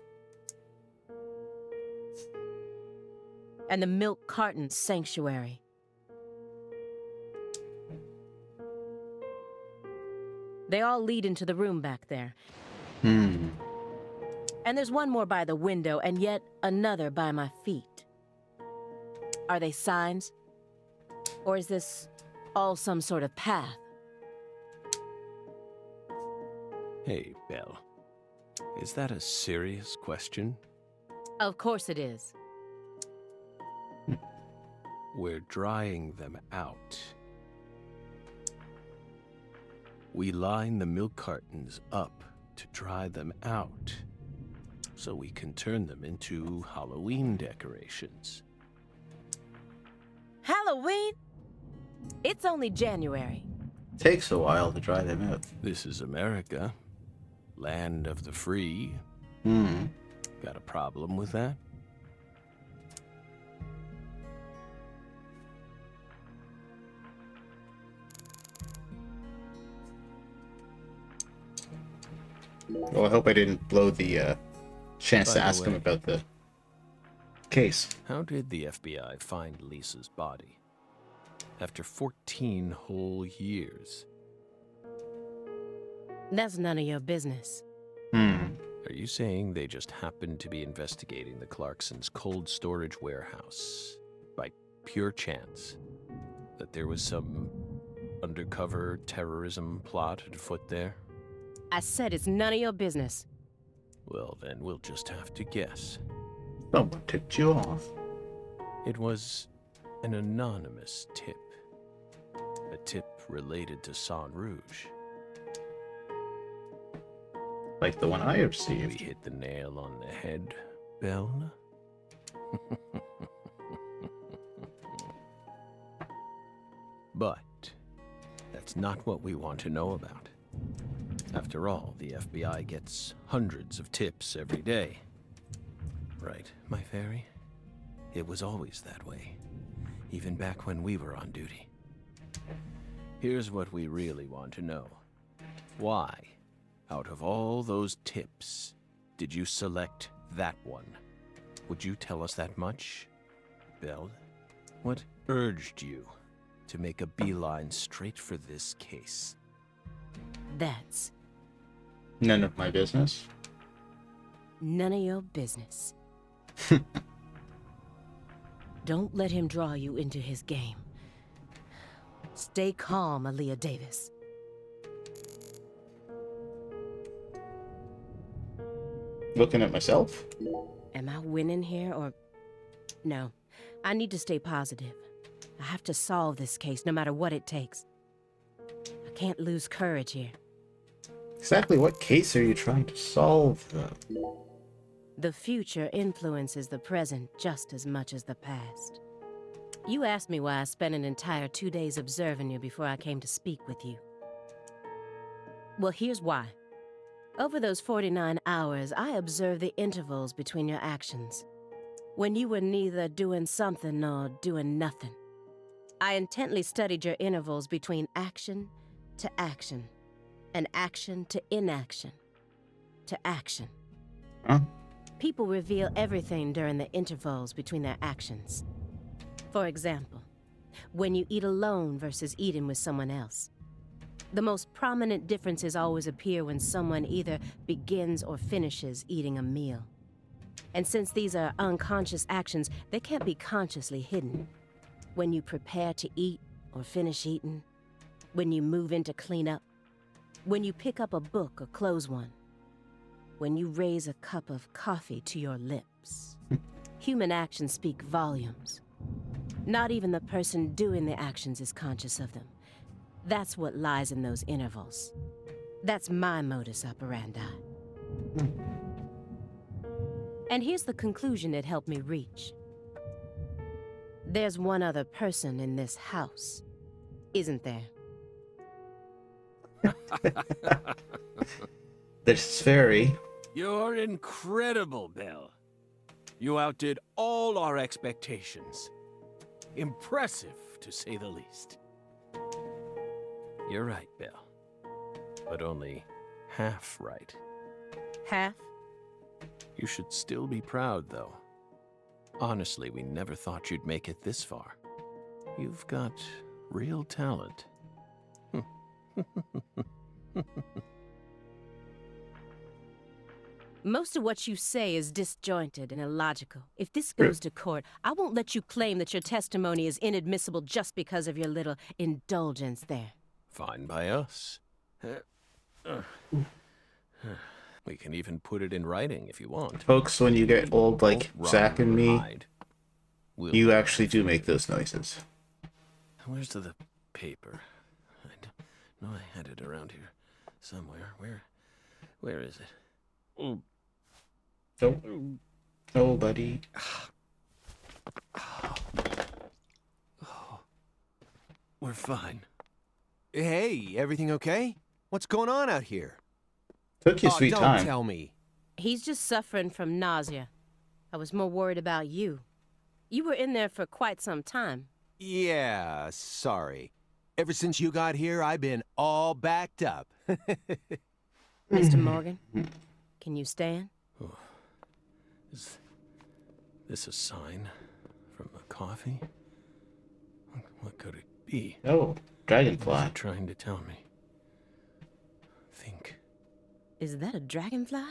And the milk carton sanctuary. They all lead into the room back there. And there's one more by the window, and yet another by my feet. Are they signs? Or is this all some sort of path? Hey, Belle. Is that a serious question? Of course it is. We're drying them out. We line the milk cartons up to dry them out, so we can turn them into Halloween decorations. Halloween? It's only January. Takes a while to dry them out. This is America, land of the free. Got a problem with that? Well, I hope I didn't blow the chance By to the ask him way, about the case. How did the FBI find Lisa's body? After 14 whole years. That's none of your business. Are you saying they just happened to be investigating the Clarksons' cold storage warehouse by pure chance? That there was some undercover terrorism plot afoot there? I said it's none of your business. Well, then we'll just have to guess. Someone tipped you off. It was an anonymous tip. A tip related to Saint Rouge. Like the one I We received. hit the nail on the head, Belle. But that's not what we want to know about. After all, the FBI gets hundreds of tips every day. Right, my fairy? It was always that way, even back when we were on duty. Here's what we really want to know. Why, out of all those tips, did you select that one? Would you tell us that much, Belle? What urged you to make a beeline straight for this case? That's None of my business. none of your business. Don't let him draw you into his game. Stay calm, Aaliyah Davis. Looking at myself? Am I winning here, or... No. I need to stay positive. I have to solve this case, no matter what it takes. I can't lose courage here. Exactly what case are you trying to solve, though? The future influences the present just as much as the past. You asked me why I spent an entire 2 days observing you before I came to speak with you. Well, here's why. Over those 49 hours, I observed the intervals between your actions. When you were neither doing something nor doing nothing. I intently studied your intervals between action to action, and action to inaction, to action. Huh? People reveal everything during the intervals between their actions. For example, when you eat alone versus eating with someone else. The most prominent differences always appear when someone either begins or finishes eating a meal. And since these are unconscious actions, they can't be consciously hidden. When you prepare to eat or finish eating, when you move in to clean up, when you pick up a book or close one, when you raise a cup of coffee to your lips. Human actions speak volumes. Not even the person doing the actions is conscious of them. That's what lies in those intervals. That's my modus operandi. And here's the conclusion it helped me reach. There's one other person in this house, isn't there? This fairy. You're incredible, Belle. You outdid all our expectations. Impressive, to say the least. You're right, Belle. But only half right. Half? You should still be proud, though. Honestly, we never thought you'd make it this far. You've got real talent. Most of what you say is disjointed and illogical. If this goes to court, I won't let you claim that your testimony is inadmissible just because of your little indulgence there. Fine by us. We can even put it in writing if you want. Folks, when you get old like Zach and me, We'll you actually do make those noises. Where's the paper? I know I had it around here somewhere. Where is it? Oh. Oh, buddy. We're fine. Hey, everything okay? What's going on out here? Took you sweet don't time. tell me. He's just suffering from nausea. I was more worried about you. You were in there for quite some time. Yeah, sorry. Ever since you got here, I've been all backed up. Mr. Morgan, can you stand? Oh. Is this a sign from a coffee? What could it be? Oh, dragonfly. What is it trying to tell me? Think. Is that a dragonfly?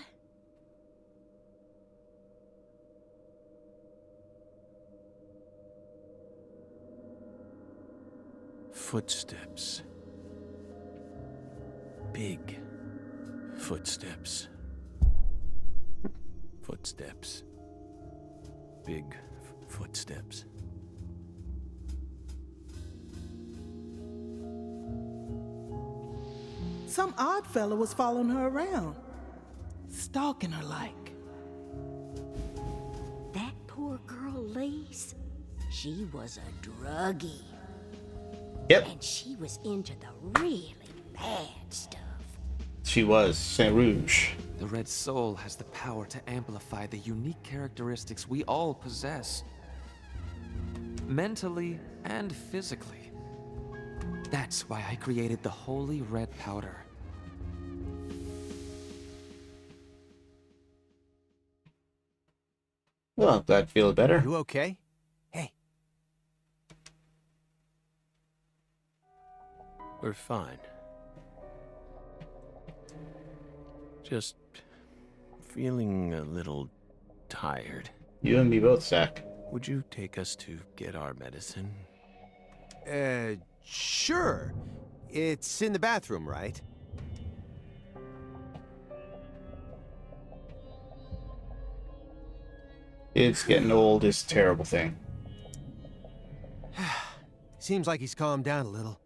Footsteps. Big footsteps. Footsteps. Big footsteps. Some odd fella was following her around, stalking her like. That poor girl, Lise, she was a druggie. Yep. And she was into the really bad stuff. She was. Saint Rouge. The Red Soul has the power to amplify the unique characteristics we all possess. Mentally and physically. That's why I created the Holy Red Powder. Well, I'm glad to feel better. You okay? Hey. We're fine. Just feeling a little tired. You and me both, Zach. Would you take us to get our medicine? Sure. It's in the bathroom, right? It's getting old is a terrible thing. Seems like he's calmed down a little.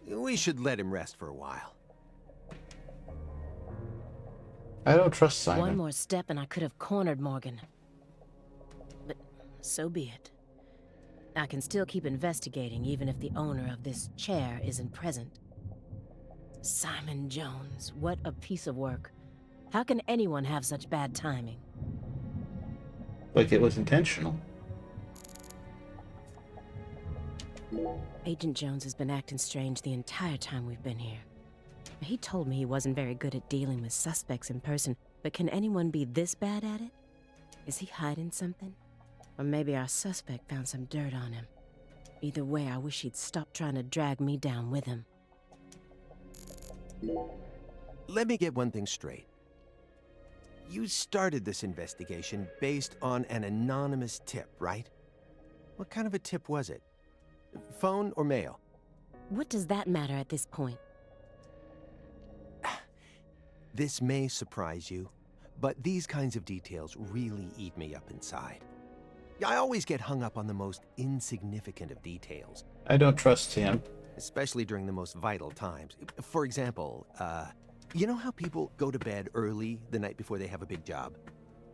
We should let him rest for a while. I don't trust Simon. One more step and I could have cornered Morgan. But so be it. I can still keep investigating even if the owner of this chair isn't present. Simon Jones, what a piece of work. How can anyone have such bad timing? Like it was intentional. Agent Jones has been acting strange the entire time we've been here. He told me he wasn't very good at dealing with suspects in person, but can anyone be this bad at it? Is he hiding something? Or maybe our suspect found some dirt on him. Either way, I wish he'd stop trying to drag me down with him. Let me get one thing straight. You started this investigation based on an anonymous tip, right? What kind of a tip was it? Phone or mail? What does that matter at this point? This may surprise you, but these kinds of details really eat me up inside. I always get hung up on the most insignificant of details. I don't trust him. Especially during the most vital times. For example, you know how people go to bed early the night before they have a big job?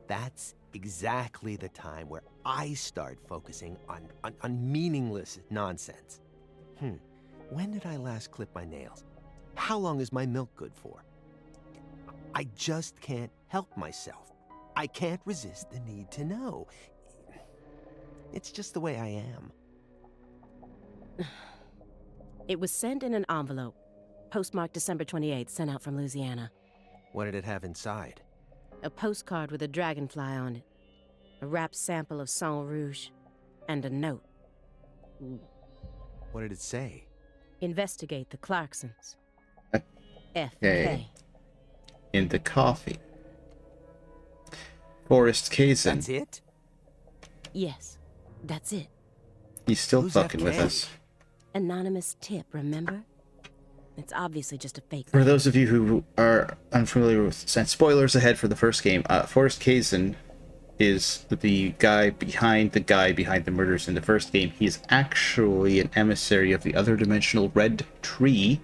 That's exactly the time where I start focusing on meaningless nonsense. When did I last clip my nails? How long is my milk good for? I just can't help myself. I can't resist the need to know. It's just the way I am. It was sent in an envelope, postmarked December 28th, sent out from Louisiana. What did it have inside? A postcard with a dragonfly on it, a wrapped sample of Sang Rouge, and a note. What did it say? Investigate the Clarksons. Okay. FK. In the coffee. Forrest Kazan. That's it? Yes, that's it. He's still Who's fucking with FK? us. Anonymous tip, remember? It's obviously just a fake. For those of you who are unfamiliar with, and spoilers ahead for the first game, Forrest Kazan is the guy behind the murders in the first game. He is actually an emissary of the other dimensional red tree.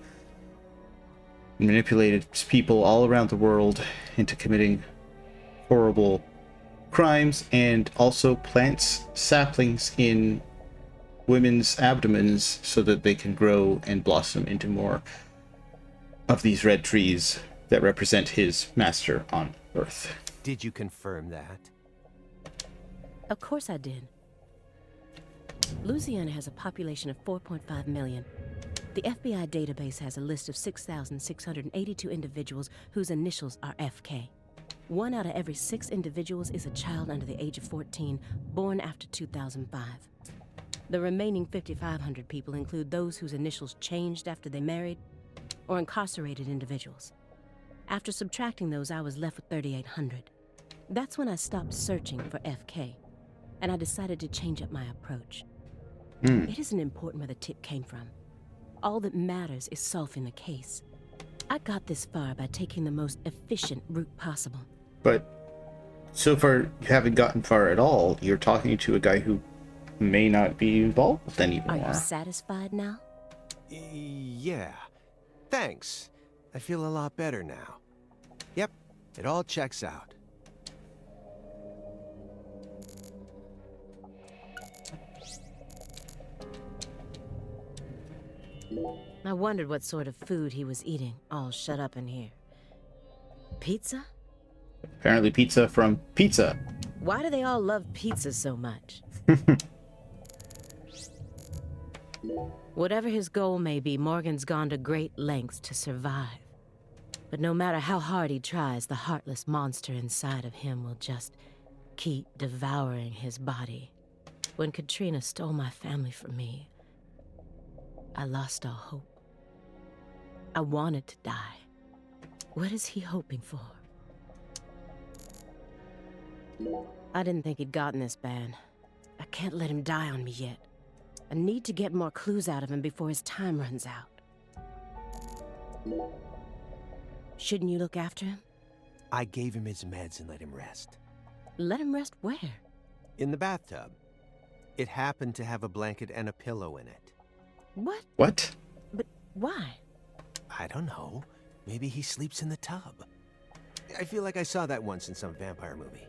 He manipulated people all around the world into committing horrible crimes, and also plants saplings in women's abdomens so that they can grow and blossom into more of these red trees that represent his master on Earth. Did you confirm that? Of course I did. Louisiana has a population of 4.5 million. The FBI database has a list of 6,682 individuals whose initials are FK. 1 out of every 6 individuals is a child under the age of 14, born after 2005. The remaining 5,500 people include those whose initials changed after they married, or incarcerated individuals. After subtracting those, I was left with 3,800. That's when I stopped searching for FK, and I decided to change up my approach. It isn't important where the tip came from. All that matters is solving the case. I got this far by taking the most efficient route possible. But so far, you haven't gotten far at all. You're talking to a guy who may not be involved anymore. Are you satisfied now? Yeah. Thanks. I feel a lot better now. Yep, it all checks out. I wondered what sort of food he was eating, all shut up in here. Pizza? Apparently pizza from Pizza. Why do they all love pizza so much? Whatever his goal may be, Morgan's gone to great lengths to survive. But no matter how hard he tries, the heartless monster inside of him will just keep devouring his body. When Katrina stole my family from me, I lost all hope. I wanted to die. What is he hoping for? I didn't think he'd gotten this bad. I can't let him die on me yet. I need to get more clues out of him before his time runs out. Shouldn't you look after him? I gave him his meds and let him rest. Let him rest where? In the bathtub. It happened to have a blanket and a pillow in it. What? What? But why? I don't know. Maybe he sleeps in the tub. I feel like I saw that once in some vampire movie.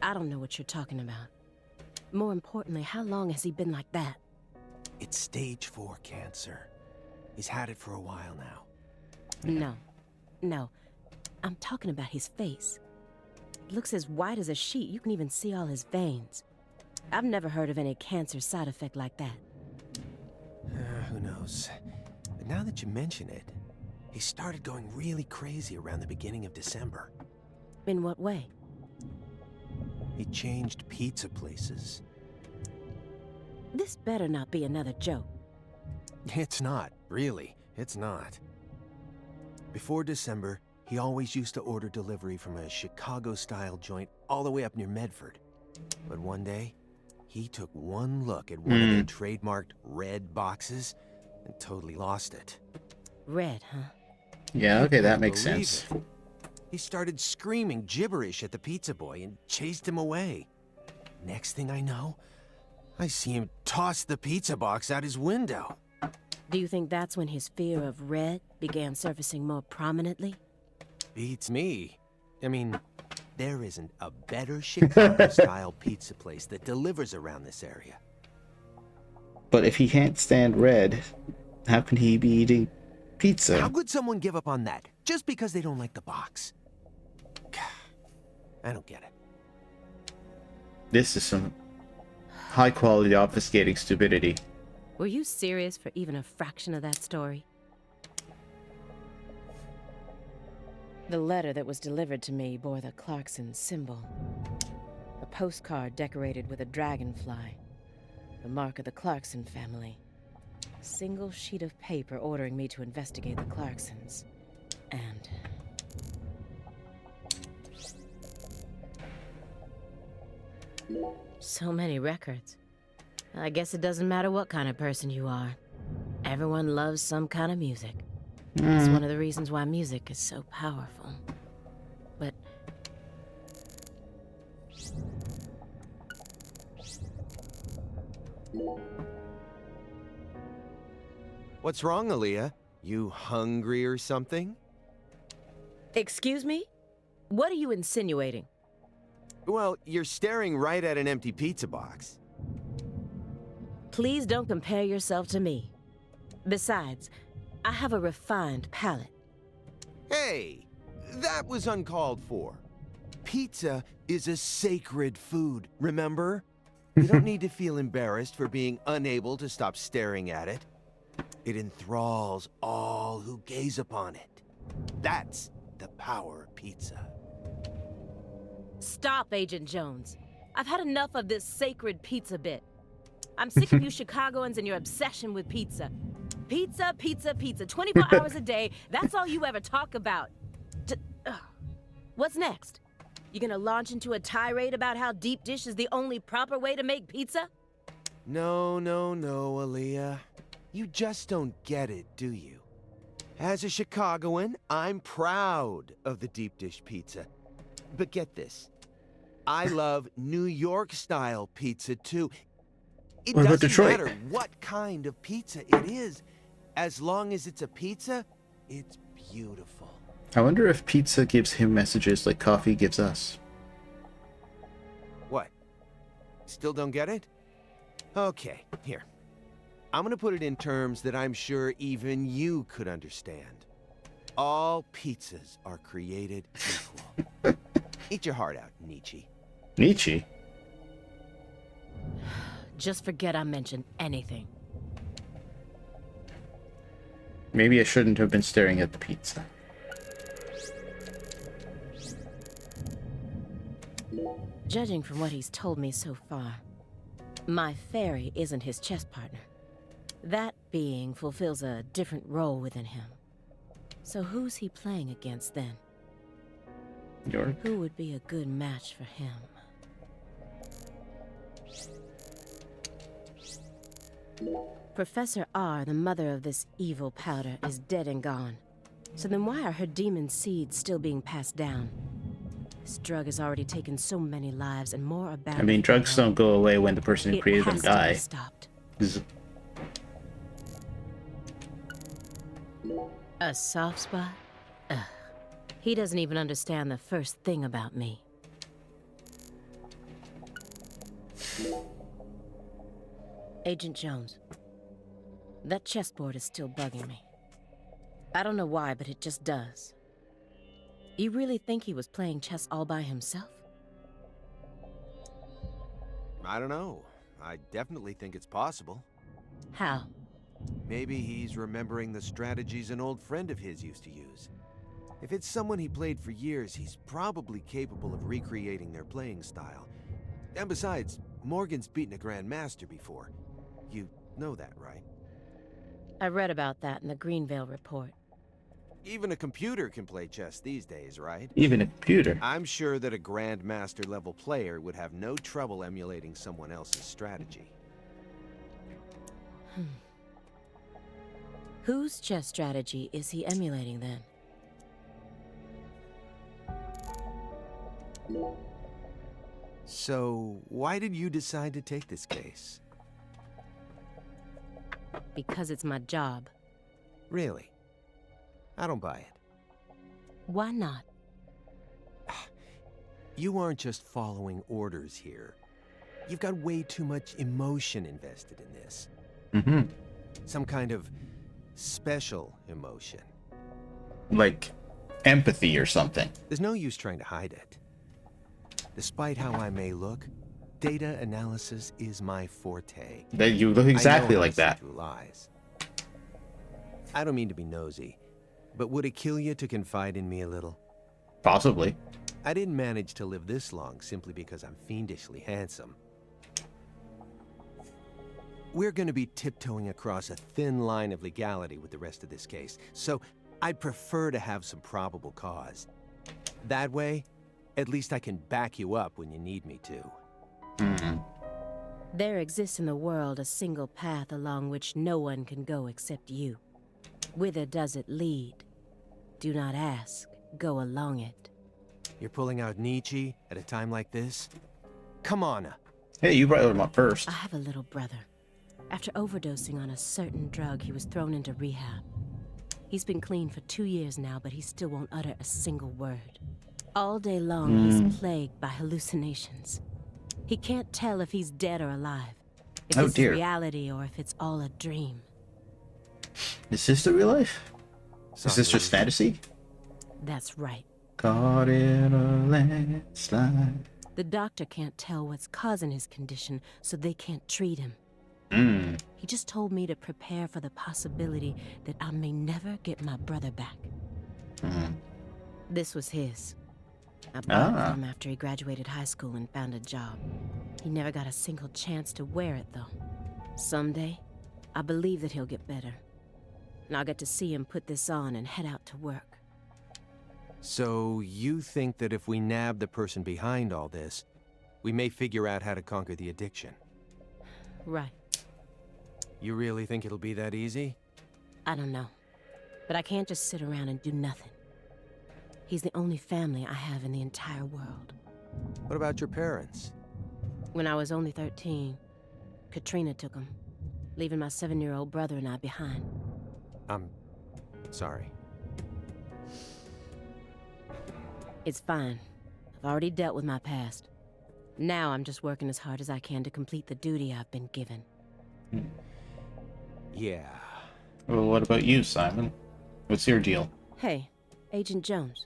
I don't know what you're talking about. More importantly, how long has he been like that? It's stage 4 cancer. He's had it for a while now. No. I'm talking about his face. It looks as white as a sheet. You can even see all his veins. I've never heard of any cancer side effect like that. Who knows? But now that you mention it, he started going really crazy around the beginning of December. In what way? He changed pizza places. This better not be another joke. It's not, really. It's not. Before December, he always used to order delivery from a Chicago-style joint all the way up near Medford. But one day, he took one look at one of their trademarked red boxes and totally lost it. Red, huh? Yeah, okay, that makes Believe sense. it. He started screaming gibberish at the pizza boy and chased him away. Next thing I know, I see him toss the pizza box out his window. Do you think that's when his fear of red began surfacing more prominently? Beats me. I mean, there isn't a better Chicago-style pizza place that delivers around this area. But if he can't stand red, how can he be eating pizza? How could someone give up on that just because they don't like the box? I don't get it. This is some high-quality obfuscating stupidity. Were you serious for even a fraction of that story? The letter that was delivered to me bore the Clarkson symbol. A postcard decorated with a dragonfly, the mark of the Clarkson family. A single sheet of paper ordering me to investigate the Clarksons. And... so many records. I guess it doesn't matter what kind of person you are. Everyone loves some kind of music. That's one of the reasons why music is so powerful. But... What's wrong, Aaliyah? You hungry or something? Excuse me? What are you insinuating? Well, you're staring right at an empty pizza box. Please don't compare yourself to me. Besides, I have a refined palate. Hey, that was uncalled for. Pizza is a sacred food, remember? You don't need to feel embarrassed for being unable to stop staring at it. It enthralls all who gaze upon it. That's the power of pizza. Stop, Agent Jones. I've had enough of this sacred pizza bit. I'm sick of you Chicagoans and your obsession with pizza. Pizza, pizza, pizza. 24 hours a day, that's all you ever talk about. What's next? You gonna launch into a tirade about how deep dish is the only proper way to make pizza? No, Aaliyah. You just don't get it, do you? As a Chicagoan, I'm proud of the deep dish pizza. But get this. I love New York-style pizza, too. It What about doesn't Detroit? matter what kind of pizza it is. As long as it's a pizza, it's beautiful. I wonder if pizza gives him messages like coffee gives us. What? Still don't get it? Okay, here. I'm gonna put it in terms that I'm sure even you could understand. All pizzas are created equal. Eat your heart out, Nietzsche. Nietzsche? Just forget I mentioned anything. Maybe I shouldn't have been staring at the pizza. Judging from what he's told me so far, my fairy isn't his chess partner. That being fulfills a different role within him. So who's he playing against then? York? Who would be a good match for him? Professor R, the mother of this evil powder, is dead and gone. So then why are her demon seeds still being passed down? This drug has already taken so many lives, and more are bound. I mean, drugs don't go away when the person who created them die. Stopped. A soft spot? Ugh. He doesn't even understand the first thing about me. Agent Jones, that chessboard is still bugging me. I don't know why, but it just does. You really think he was playing chess all by himself? I don't know. I definitely think it's possible. How? Maybe he's remembering the strategies an old friend of his used to use. If it's someone he played for years, he's probably capable of recreating their playing style. And besides, Morgan's beaten a Grandmaster before. You know that, right? I read about that in the Greenvale report. Even a computer can play chess these days, right? Even a computer? I'm sure that a Grandmaster level player would have no trouble emulating someone else's strategy. Whose chess strategy is he emulating then? So, why did you decide to take this case? Because it's my job. Really? I don't buy it. Why not? You aren't just following orders here. You've got way too much emotion invested in this. Mm-hmm. Some kind of special emotion. Like empathy or something. There's no use trying to hide it. Despite how I may look, data analysis is my forte. That you look exactly like that. Through lies. I don't mean to be nosy, but would it kill you to confide in me a little? Possibly. I didn't manage to live this long simply because I'm fiendishly handsome. We're going to be tiptoeing across a thin line of legality with the rest of this case, so I'd prefer to have some probable cause. That way, at least I can back you up when you need me to. Mm-hmm. There exists in the world a single path along which no one can go except you. Whither does it lead? Do not ask, go along it. You're pulling out Nietzsche at a time like this? Come on. Hey, you brought him up first. I have a little brother. After overdosing on a certain drug, he was thrown into rehab. He's been clean for 2 years now, but he still won't utter a single word. All day long, he's plagued by hallucinations. He can't tell if he's dead or alive, if Oh, it's dear. reality or if it's all a dream. Is this the real life? Is this just fantasy? That's right. Caught in a landslide. The doctor can't tell what's causing his condition, so they can't treat him. He just told me to prepare for the possibility that I may never get my brother back. This was his. I bought it from him after he graduated high school and found a job. He never got a single chance to wear it, though. Someday, I believe that he'll get better. And I'll get to see him put this on and head out to work. So you think that if we nab the person behind all this, we may figure out how to conquer the addiction? Right. You really think it'll be that easy? I don't know. But I can't just sit around and do nothing. He's the only family I have in the entire world. What about your parents? When I was only 13, Katrina took him, leaving my 7-year-old brother and I behind. I'm sorry. It's fine. I've already dealt with my past. Now I'm just working as hard as I can to complete the duty I've been given. Yeah. Well, what about you, Simon? What's your deal? Hey, Agent Jones.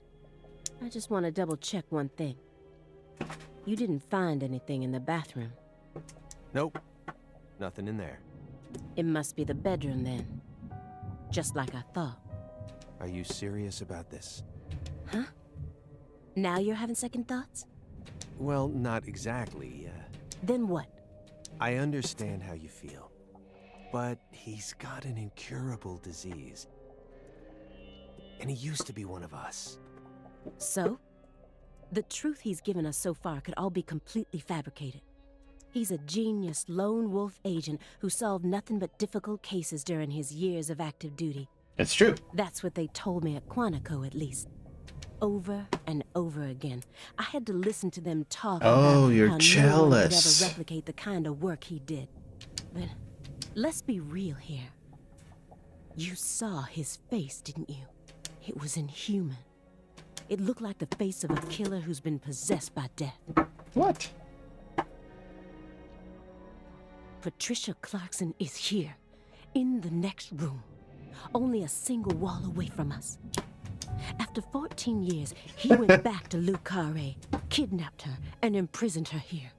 I just want to double-check one thing. You didn't find anything in the bathroom. Nope. Nothing in there. It must be the bedroom then. Just like I thought. Are you serious about this? Huh? Now you're having second thoughts? Well, not exactly. Then what? I understand how you feel. But he's got an incurable disease. And he used to be one of us. So? The truth he's given us so far could all be completely fabricated. He's a genius lone wolf agent who solved nothing but difficult cases during his years of active duty. It's true. That's what they told me at Quantico, at least. Over and over again. I had to listen to them talk Oh, about you're how jealous. no one could ever replicate the kind of work he did. But let's be real here. You saw his face, didn't you? It was inhuman. It looked like the face of a killer who's been possessed by death. What? Patricia Clarkson is here, in the next room, only a single wall away from us. After 14 years, he went back to Le Carré, kidnapped her, and imprisoned her here.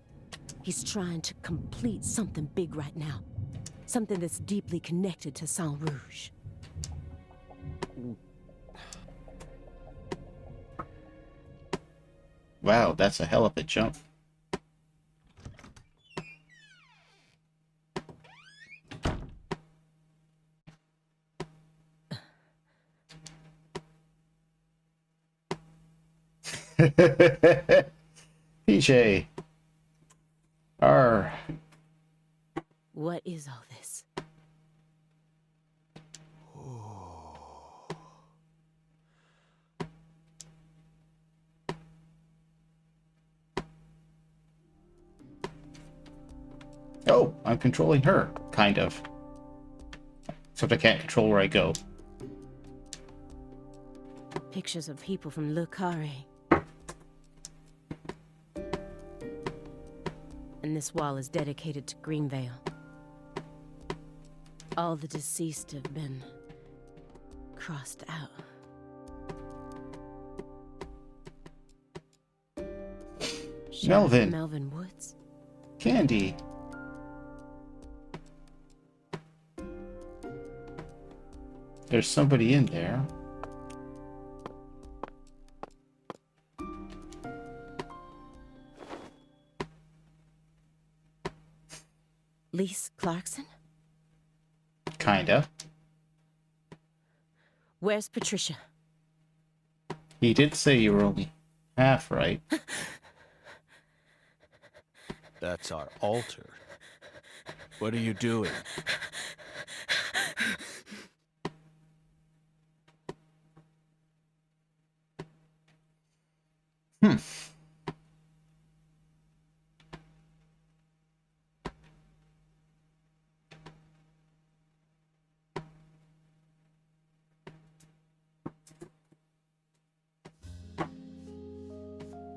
He's trying to complete something big right now. Something that's deeply connected to Saint Rouge. Wow, that's a hell of a jump. PJ. R. What is all this? Oh, I'm controlling her, kind of. Except I can't control where I go. Pictures of people from Le Carré. And this wall is dedicated to Greenvale. All the deceased have been crossed out. Melvin. Melvin Woods. Candy. There's somebody in there. Lise Clarkson? Kinda. Where's Patricia? He did say you were only half right. That's our altar. What are you doing?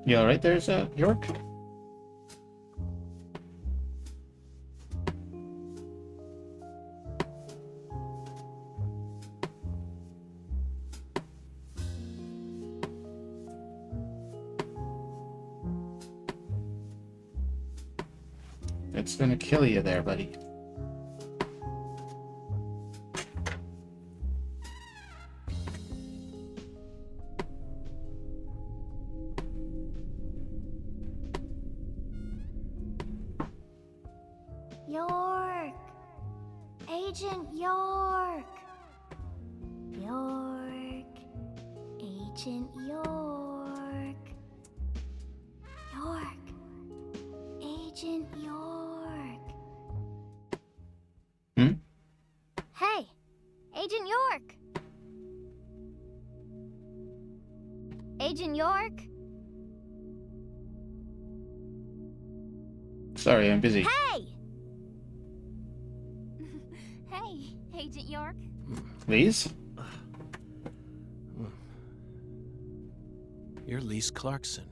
You alright there's York? It's gonna kill you there, buddy. York! Agent York! York! Agent York! York! Agent York! Hmm? Hey! Agent York! Agent York? Sorry, I'm busy. Hey! Hey, Agent York. Please? You're Lise Clarkson.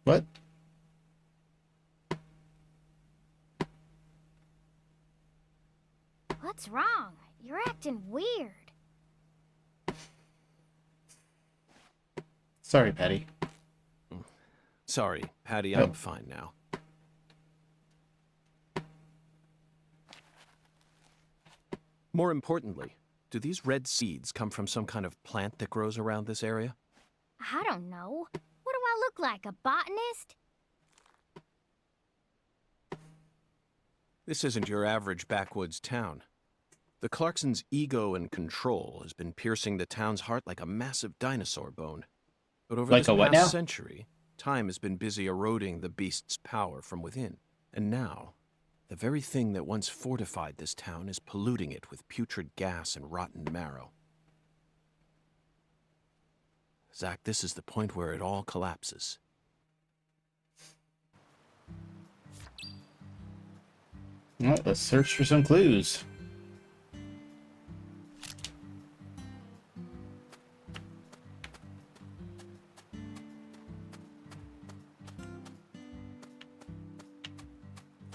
What? What's wrong? You're acting weird. Sorry, Patti. Sorry, Patti, Oh. I'm fine now. More importantly, do these red seeds come from some kind of plant that grows around this area? I don't know. What do I look like, a botanist? This isn't your average backwoods town. The Clarksons' ego and control has been piercing the town's heart like a massive dinosaur bone. But over Like this a what past now? century, Time has been busy eroding the beast's power from within. And now, the very thing that once fortified this town is polluting it with putrid gas and rotten marrow. Zack, this is the point where it all collapses. Well, let's search for some clues.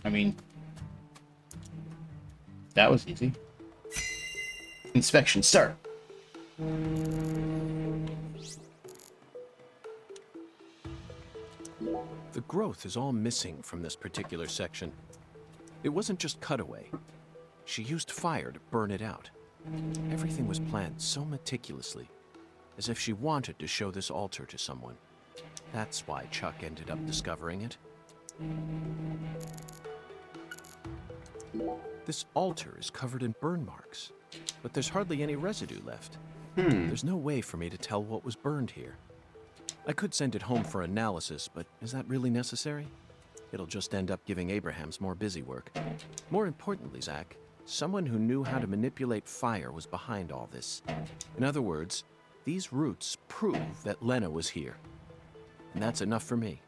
I mean, that was easy. Inspection start. The growth is all missing from this particular section. It wasn't just cutaway. She used fire to burn it out. Everything was planned so meticulously, as if she wanted to show this altar to someone. That's why Chuck ended up discovering it. This altar is covered in burn marks, but there's hardly any residue left. There's no way for me to tell what was burned here. I could send it home for analysis, but is that really necessary? It'll just end up giving Abrahams more busy work. More importantly, Zack, someone who knew how to manipulate fire was behind all this. In other words, these roots prove that Lena was here. And that's enough for me.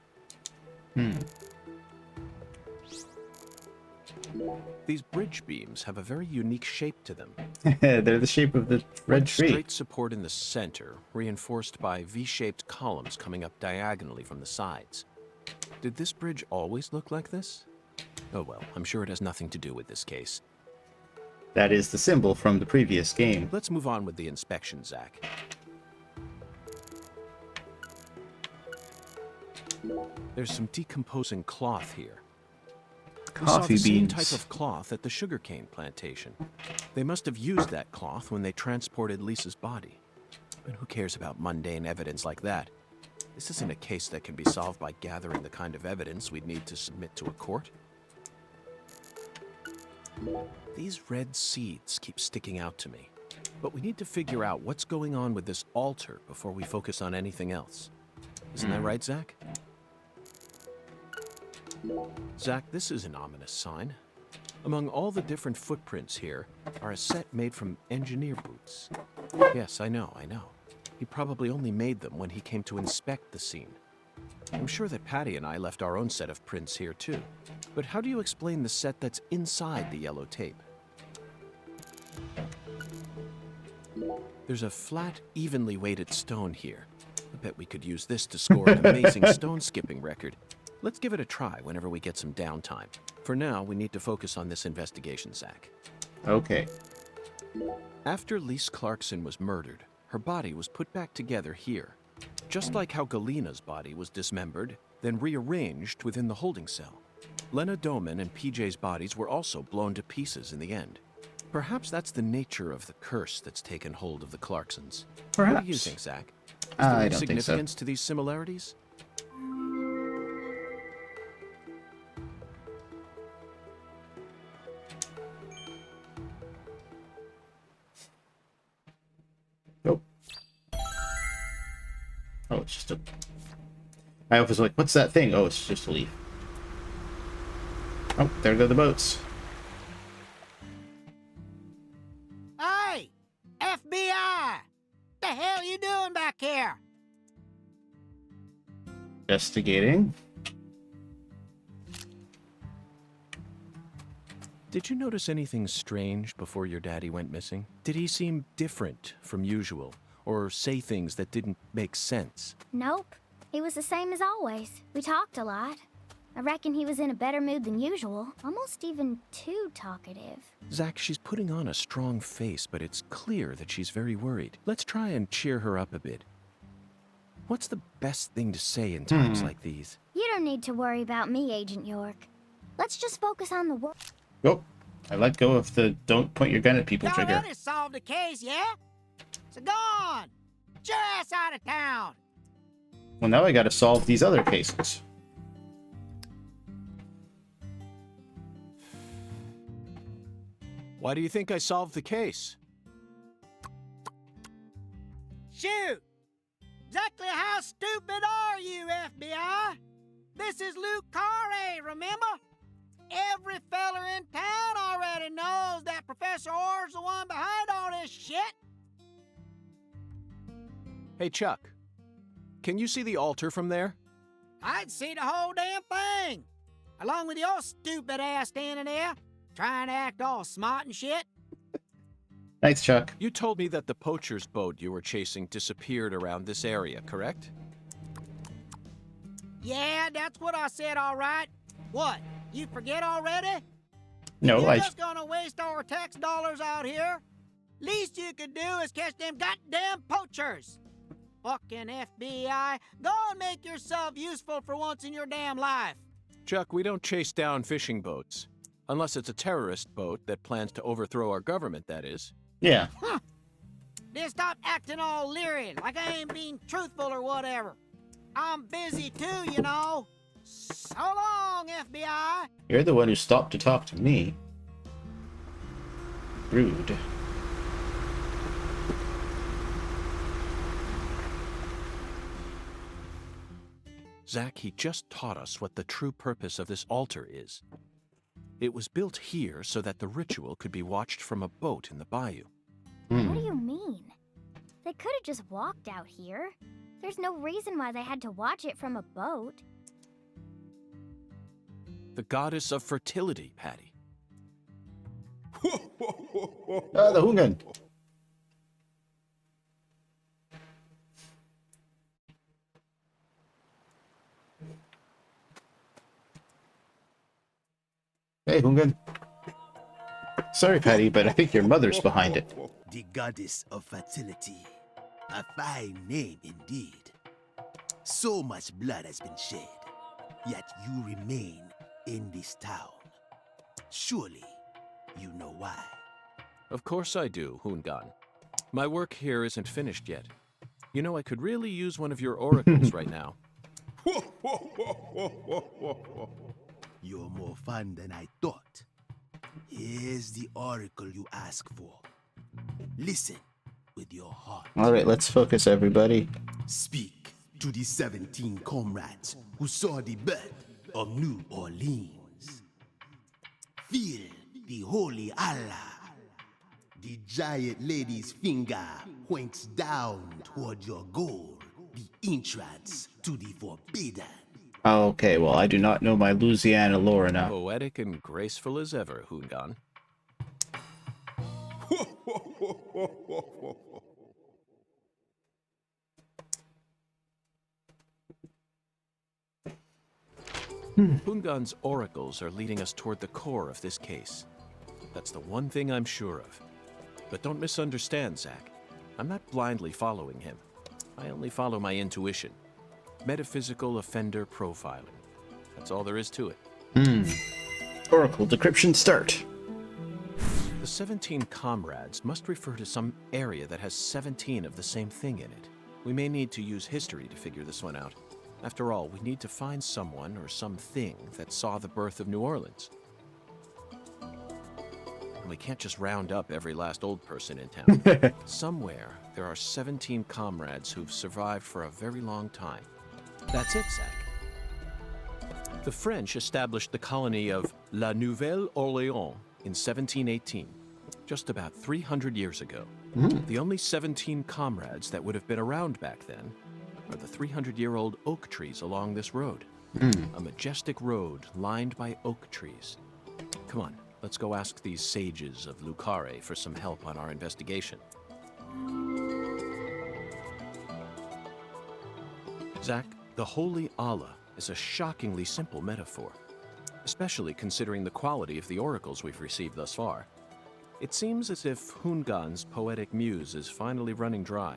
These bridge beams have a very unique shape to them. They're the shape of the red tree. Straight support in the center, reinforced by V-shaped columns coming up diagonally from the sides. Did this bridge always look like this? Oh well, I'm sure it has nothing to do with this case. That is the symbol from the previous game. Let's move on with the inspection, Zack. There's some decomposing cloth here. We saw Coffee the same beans. type of cloth at the sugarcane plantation. They must have used that cloth when they transported Lisa's body. But who cares about mundane evidence like that? This isn't a case that can be solved by gathering the kind of evidence we'd need to submit to a court. These red seeds keep sticking out to me. But we need to figure out what's going on with this altar before we focus on anything else. Isn't that right, Zack? Zack, this is an ominous sign. Among all the different footprints here are a set made from engineer boots. Yes, I know. He probably only made them when he came to inspect the scene. I'm sure that Patti and I left our own set of prints here too. But how do you explain the set that's inside the yellow tape? There's a flat, evenly weighted stone here. I bet we could use this to score an amazing stone skipping record. Let's give it a try whenever we get some downtime. For now, we need to focus on this investigation, Zack. Okay. After Lise Clarkson was murdered, her body was put back together here. Just like how Galena's body was dismembered, then rearranged within the holding cell. Lena Doman and PJ's bodies were also blown to pieces in the end. Perhaps that's the nature of the curse that's taken hold of the Clarksons. Perhaps. What do you think, Zack? Is I there any don't think so. significance to these similarities? Nope. Oh, it's just a... I was like, what's that thing? Oh, it's just a leaf. Oh, there go the boats. Hey! FBI! The hell you doing back here? Investigating. Did you notice anything strange before your daddy went missing? Did he seem different from usual, or say things that didn't make sense? Nope. He was the same as always. We talked a lot. I reckon he was in a better mood than usual. Almost even too talkative. Zack, she's putting on a strong face, but it's clear that she's very worried. Let's try and cheer her up a bit. What's the best thing to say in times like these? You don't need to worry about me, Agent York. Let's just focus on the work. Oh, I let go of the don't point your gun at people Y'all trigger. already solved the case, yeah? So go on! Get your ass out of town! Well, now I gotta solve these other cases. Why do you think I solved the case? Shoot! Exactly how stupid are you, FBI? This is Luke Carre, remember? Every feller in town already knows that Professor Orr's the one behind all this shit. Hey, Chuck. Can you see the altar from there? I'd see the whole damn thing. Along with your stupid ass standing there, trying to act all smart and shit. Thanks, Chuck. You told me that the poacher's boat you were chasing disappeared around this area, correct? Yeah, that's what I said, all right. What, you forget already? No, You're just gonna waste our tax dollars out here? Least you could do is catch them goddamn poachers. Fucking FBI, go and make yourself useful for once in your damn life. Chuck, we don't chase down fishing boats. Unless it's a terrorist boat that plans to overthrow our government, that is. Yeah. Then stop acting all leery, like I ain't being truthful or whatever. I'm busy too, you know. So long, FBI. You're the one who stopped to talk to me. Rude. Zach, he just taught us what the true purpose of this altar is. It was built here so that the ritual could be watched from a boat in the bayou. What do you mean? They could have just walked out here. There's no reason why they had to watch it from a boat. The goddess of fertility, Patti. Ah, the Hungan. Hey, Hungan. Sorry, Patti, but I think your mother's behind it. The goddess of fertility. A fine name indeed. So much blood has been shed, yet you remain in this town. Surely, you know why. Of course I do, Hungan. My work here isn't finished yet. You know, I could really use one of your oracles right now. You're more fun than I thought. Here's the oracle you ask for. Listen with your heart. Alright, let's focus, everybody. Speak to the 17 comrades who saw the birth of New Orleans. Feel the holy Allah. The giant lady's finger points down toward your goal, the entrance to the forbidden. Okay, well, I do not know my Louisiana lore now. Poetic and graceful as ever, Hungan. Hungan's oracles are leading us toward the core of this case. That's the one thing I'm sure of. But don't misunderstand, Zach. I'm not blindly following him. I only follow my intuition. Metaphysical offender profiling. That's all there is to it. Oracle decryption start. The 17 comrades must refer to some area that has 17 of the same thing in it. We may need to use history to figure this one out. After all, we need to find someone or something that saw the birth of New Orleans. And we can't just round up every last old person in town. Somewhere, there are 17 comrades who've survived for a very long time. That's it, Zach. The French established the colony of La Nouvelle-Orléans in 1718, just about 300 years ago. The only 17 comrades that would have been around back then are the 300-year-old oak trees along this road. A majestic road lined by oak trees. Come on, let's go ask these sages of Lucare for some help on our investigation. Zach, the Holy Allah is a shockingly simple metaphor, especially considering the quality of the oracles we've received thus far. It seems as if Hungan's poetic muse is finally running dry.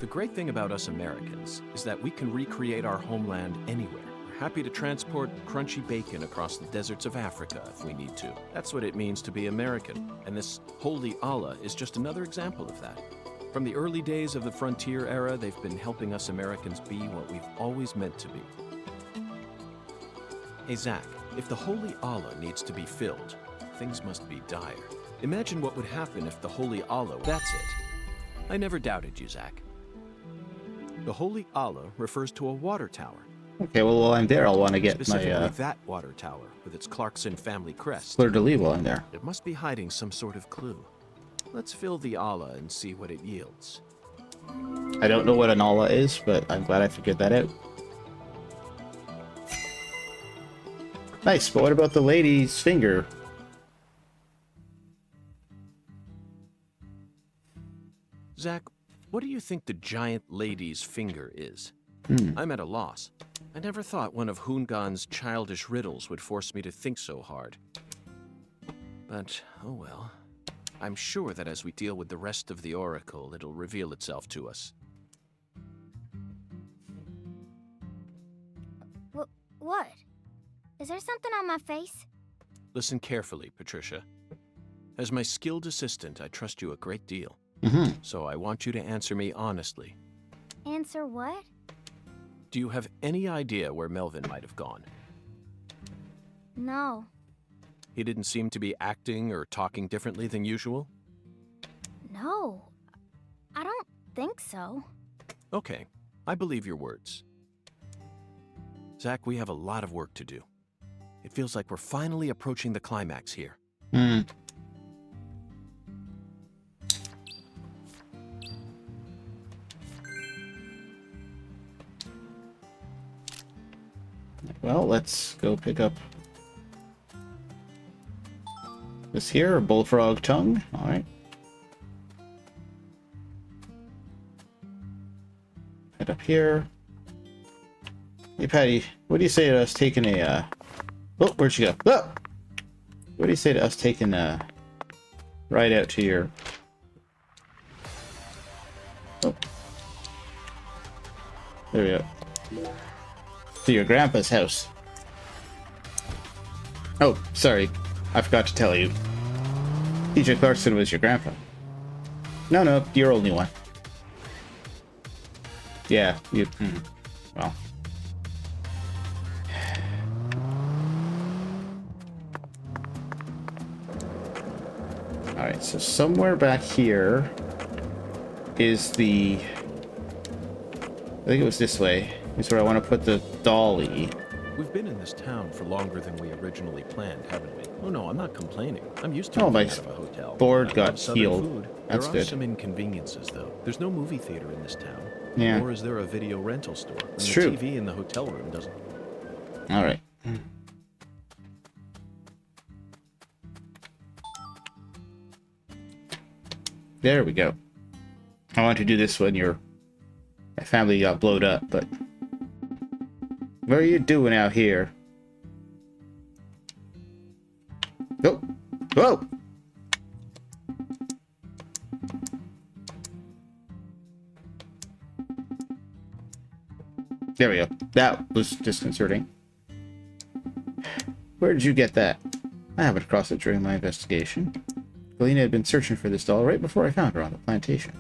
The great thing about us Americans is that we can recreate our homeland anywhere. We're happy to transport crunchy bacon across the deserts of Africa if we need to. That's what it means to be American, and this Holy Allah is just another example of that. From the early days of the frontier era, they've been helping us Americans be what we've always meant to be. Hey Zach, if the Holy Allah needs to be filled, things must be dire. Imagine what would happen if the Holy Allah... That's it. I never doubted you, Zach. The Holy Allah refers to a water tower. Okay, well, while I'm there, I'll want to get Specifically my that water tower with its Clarkson family crest. clear to leave while I'm there. It must be hiding some sort of clue. Let's fill the Allah and see what it yields. I don't know what an Allah is, but I'm glad I figured that out. Nice, but what about the lady's finger? Zach, what do you think the giant lady's finger is? I'm at a loss. I never thought one of Hoongan's childish riddles would force me to think so hard. But, oh well. I'm sure that as we deal with the rest of the Oracle, it'll reveal itself to us. What? Is there something on my face? Listen carefully, Patricia. As my skilled assistant, I trust you a great deal. So I want you to answer me honestly. Answer what? Do you have any idea where Melvin might have gone? No. He didn't seem to be acting or talking differently than usual? No. I don't think so. Okay, I believe your words. Zach, we have a lot of work to do. It feels like we're finally approaching the climax here. Well, let's go pick up this here, bullfrog tongue. Alright. Head up here. Hey, Patty, what do you say to us taking a, Oh, where'd she go? Oh! What do you say to us taking a ride out to your... Oh. There we go. To your grandpa's house. Oh, sorry. I forgot to tell you. PJ Clarkson was your grandpa. No, your only one. Yeah, you... Well... Alright, so somewhere back here is the... I think it was this way. Is where I want to put the dolly. We've been in this town for longer than we originally planned, haven't we? Oh no, I'm not complaining. I'm used to my being out of a hotel. board I got love Southern healed. food. That's there good. are some inconveniences, though. There's no movie theater in this town. Yeah. Nor is there a video rental store. And It's the true. TV in the hotel room doesn't... Alright. There we go. I want to do this when your family got blowed up, but... What are you doing out here? Oh! Whoa! There we go. That was disconcerting. Where did you get that? I happened across it during my investigation. Galena had been searching for this doll right before I found her on the plantation.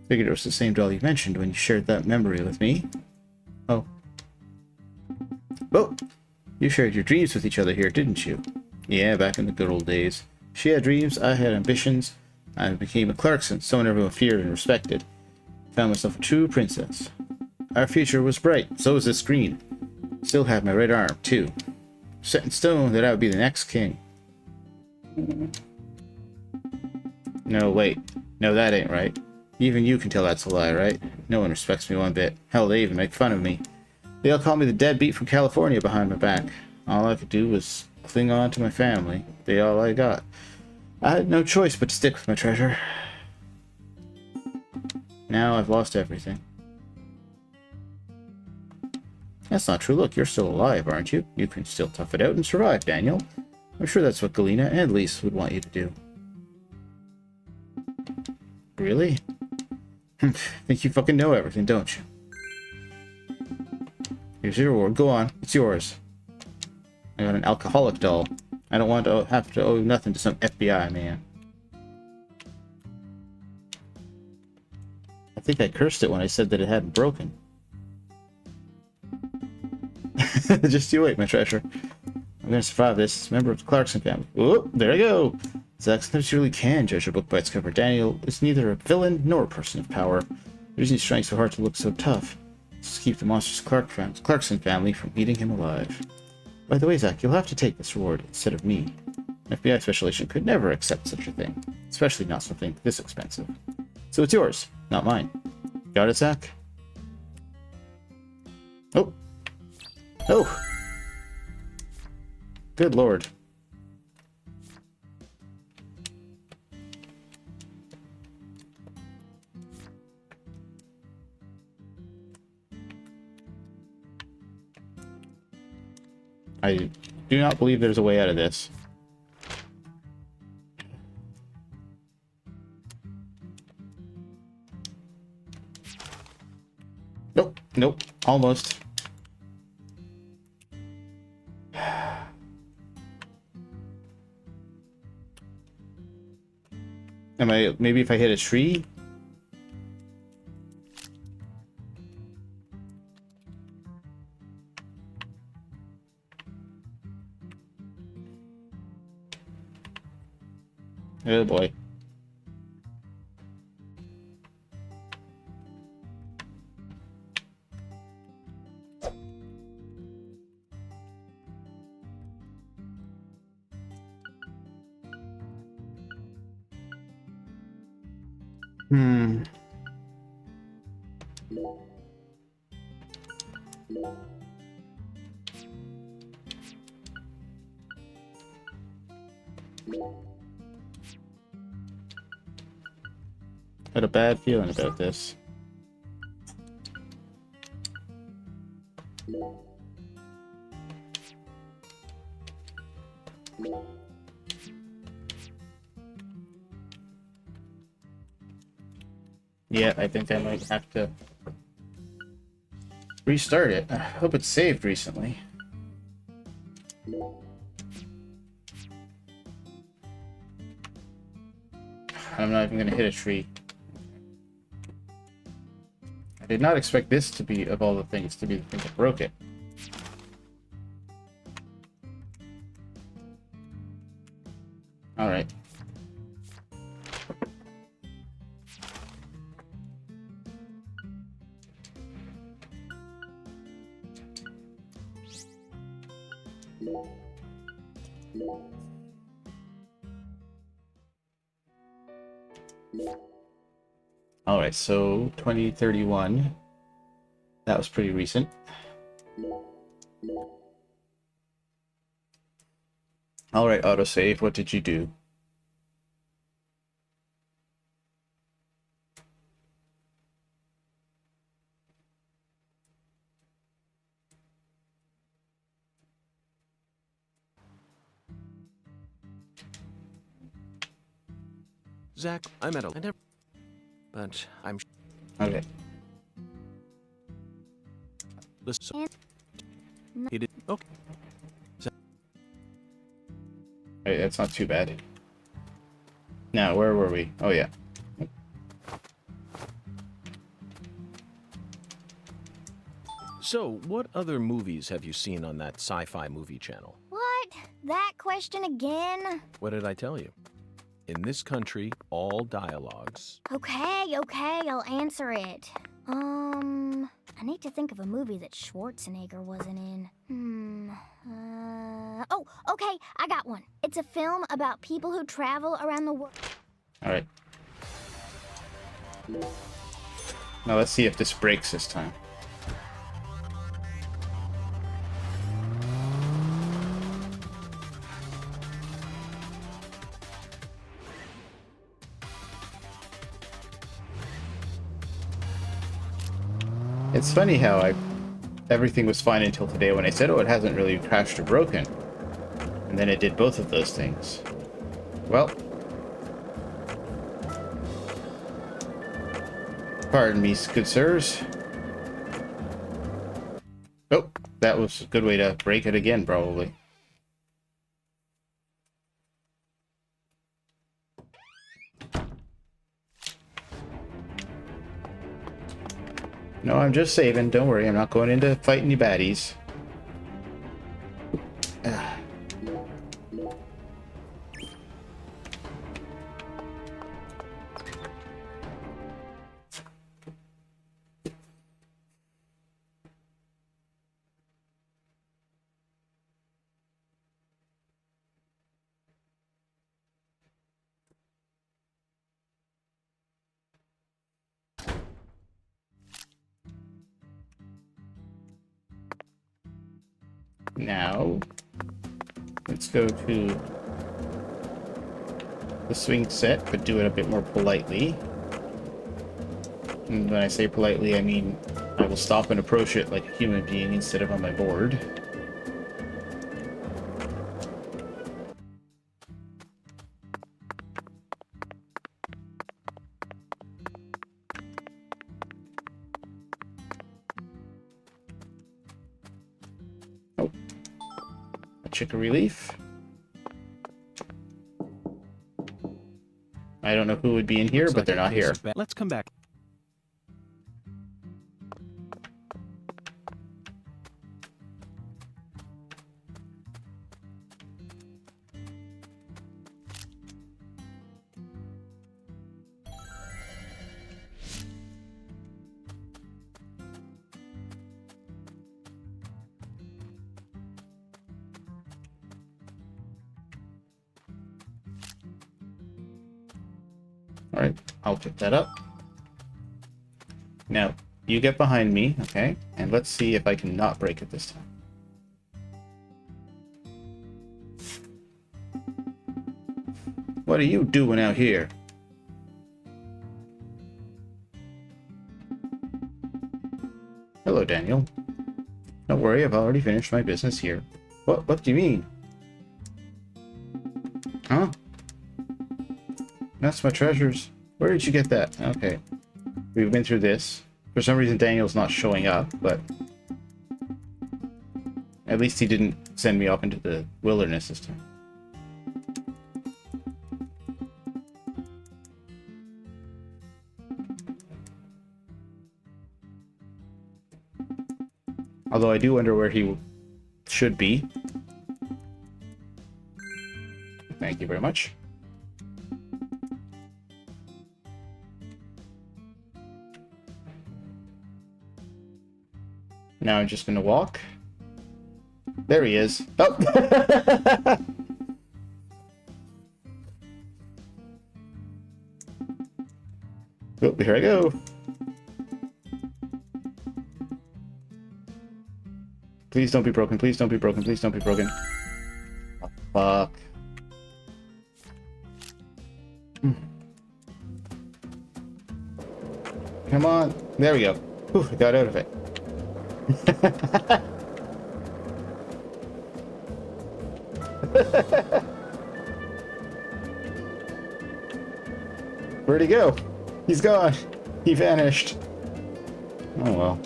Figured it was the same doll you mentioned when you shared that memory with me. Oh. Oh! You shared your dreams with each other here, didn't you? Yeah, back in the good old days. She had dreams, I had ambitions. I became a Clarkson, someone everyone feared and respected. Found myself a true princess. Our future was bright, so was this green. Still have my right arm, too. Set in stone that I would be the next king. No, wait. No, that ain't right. Even you can tell that's a lie, right? No one respects me one bit. Hell, they even make fun of me. They all call me the deadbeat from California behind my back. All I could do was cling on to my family. They all I got. I had no choice but to stick with my treasure. Now I've lost everything. That's not true. Look, you're still alive, aren't you? You can still tough it out and survive, Daniel. I'm sure that's what Galena and Lise would want you to do. Really? Think you fucking know everything, don't you? Here's your reward. Go on. It's yours. I got an alcoholic doll. I don't want to have to owe nothing to some FBI man. I think I cursed it when I said that it hadn't broken. Just you wait, my treasure. I'm gonna survive this. It's a member of the Clarkson family. Oh, there I go. Zach, sometimes you really can judge a book by its cover. Daniel is neither a villain nor a person of power. The reason he's trying so hard to look so tough is to keep the monstrous Clarkson family from eating him alive. By the way, Zach, you'll have to take this reward instead of me. An FBI special agent could never accept such a thing, especially not something this expensive. So it's yours, not mine. Got it, Zach? Oh. Oh! Good lord. I do not believe there's a way out of this. Nope, nope, almost. Maybe if I hit a tree? Oh boy. Had a bad feeling about this. Yeah, I think I might have to restart it. I hope it's saved recently. I'm not even gonna hit a tree. I did not expect this to be, of all the things, to be the thing that broke it. Alright. Alright, so 2031. That was pretty recent. Alright, autosave, what did you do? Zach, I'm at a... But I'm... Okay. Listen. He did... Okay. Hey, that's not too bad. Now, where were we? Oh, yeah. So, what other movies have you seen on that sci-fi movie channel? What? That question again? What did I tell you? In this country, all dialogues... Okay, I'll answer it. I need to think of a movie that Schwarzenegger wasn't in. Oh, okay, I got one. It's a film about people who travel around the world. Alright. Now let's see if this breaks this time. It's funny how everything was fine until today when I said, oh, it hasn't really crashed or broken. And then it did both of those things. Well. Pardon me, good sirs. Oh, that was a good way to break it again, probably. No, I'm just saving. Don't worry, I'm not going into fighting any baddies. Now, let's go to the swing set, but do it a bit more politely. And when I say politely, I mean I will stop and approach it like a human being instead of on my board. Oh. A chicory leaf. I don't know who would be in here, but they're not here. Let's come back. Alright, I'll pick that up. Now, you get behind me, okay? And let's see if I can not break it this time. What are you doing out here? Hello, Daniel. Don't worry, I've already finished my business here. What do you mean? Huh? That's my treasures. Where did you get that? Okay. We've been through this. For some reason, Daniel's not showing up, but at least he didn't send me off into the wilderness this time. Although I do wonder where he should be. Thank you very much. Now I'm just gonna walk. There he is. Oh! Oh, here I go. Please don't be broken. Please don't be broken. Please don't be broken. Oh, fuck. Come on. There we go. Whew, I got out of it. Where'd he go? He's gone. He vanished. Oh well.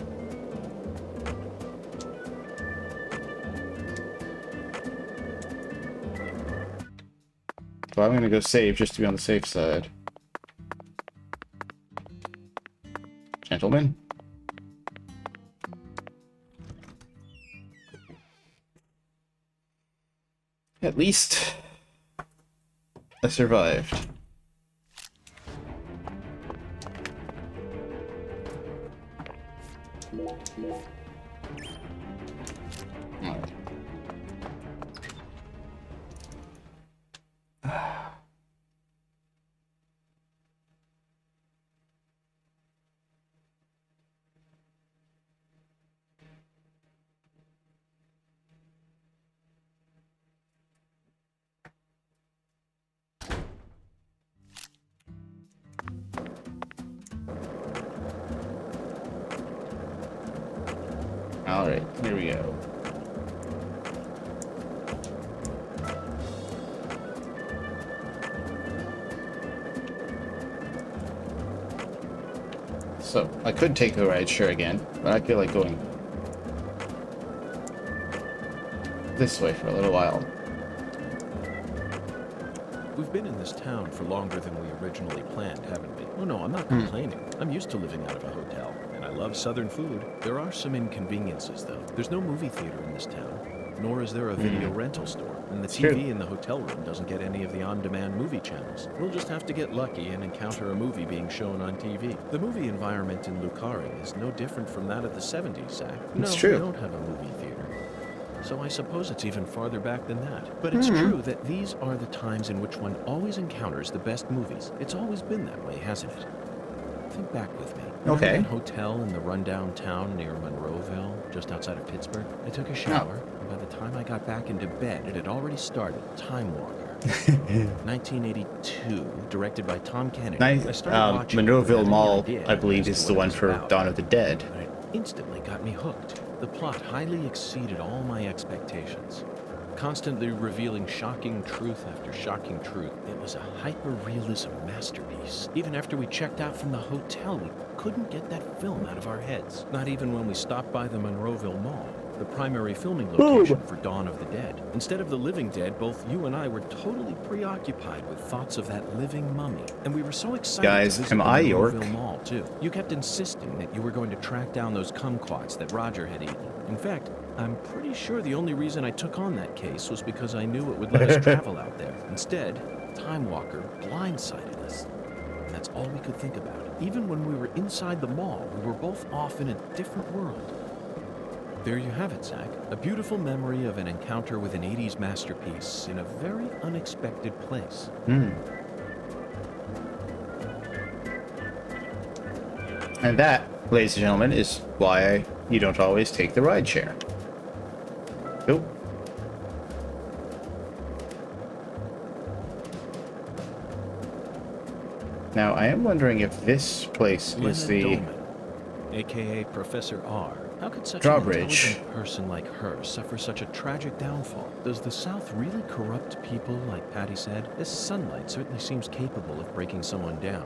So I'm gonna go save just to be on the safe side. Gentlemen. At least I survived. Alright. Alright, here we go. So, I could take the ride share again, but I feel like going this way for a little while. We've been in this town for longer than we originally planned, haven't we? Oh no, I'm not complaining. I'm used to living out of a hotel, and I love southern food. There are some inconveniences, though. There's no movie theater in this town, nor is there a video rental store, and the TV in the hotel room doesn't get any of the on-demand movie channels. We'll just have to get lucky and encounter a movie being shown on TV. The movie environment in Lucari is no different from that of the 70s, Zach. No, we don't have a movie theater. So I suppose it's even farther back than that. But it's true that these are the times in which one always encounters the best movies. It's always been that way, hasn't it? Think back with me. Okay. Remember that hotel in the rundown town near Monroeville, just outside of Pittsburgh? I took a shower, and by the time I got back into bed, it had already started. Time Walker. 1982, directed by Tom Kennedy. I started watching Monroeville Mall, idea I believe, as is to the what it one was for about, Dawn of the Dead. but it instantly got me hooked. The plot highly exceeded all my expectations. Constantly revealing shocking truth after shocking truth. It was a hyper-realism masterpiece. Even after we checked out from the hotel, we couldn't get that film out of our heads. Not even when we stopped by the Monroeville Mall, the primary filming location for Dawn of the Dead. Instead of the living dead, both you and I were totally preoccupied with thoughts of that living mummy. And we were so excited Guys, to visit am the I Monroeville York? Mall, too. You kept insisting that you were going to track down those kumquats that Roger had eaten. In fact, I'm pretty sure the only reason I took on that case was because I knew it would let us travel out there. Instead, Time Walker blindsided us. And that's all we could think about. Even when we were inside the mall, we were both off in a different world. There you have it, Zach. A beautiful memory of an encounter with an 80s masterpiece in a very unexpected place. And that, ladies and gentlemen, is why you don't always take the ride share. Nope. Now, I am wondering if this place is the Dolman, aka Professor R. How could such drawbridge. an intelligent person like her suffer such a tragic downfall? Does the South really corrupt people, like Patti said? This sunlight certainly seems capable of breaking someone down.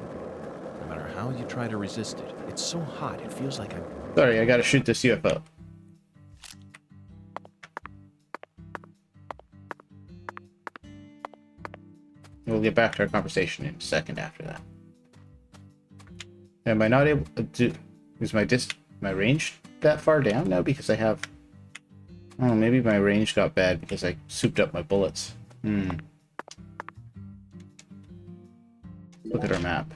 No matter how you try to resist it, it's so hot it feels like I'm... Sorry, I gotta shoot this UFO. We'll get back to our conversation in a second after that. Am I not able to... Is my range that far down now? Because I have... Oh, maybe my range got bad because I souped up my bullets. Look at our map.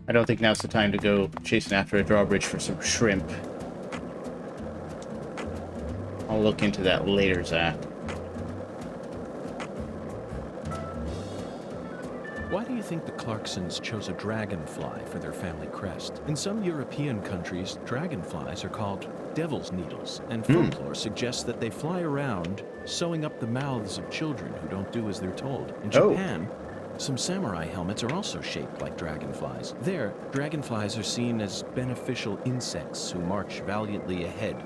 I don't think now's the time to go chasing after a drawbridge for some shrimp. I'll look into that later, Zach. Why do you think the Clarksons chose a dragonfly for their family crest? In some European countries, dragonflies are called devil's needles, and folklore suggests that they fly around, sewing up the mouths of children who don't do as they're told. In Japan, some samurai helmets are also shaped like dragonflies. There, dragonflies are seen as beneficial insects who march valiantly ahead,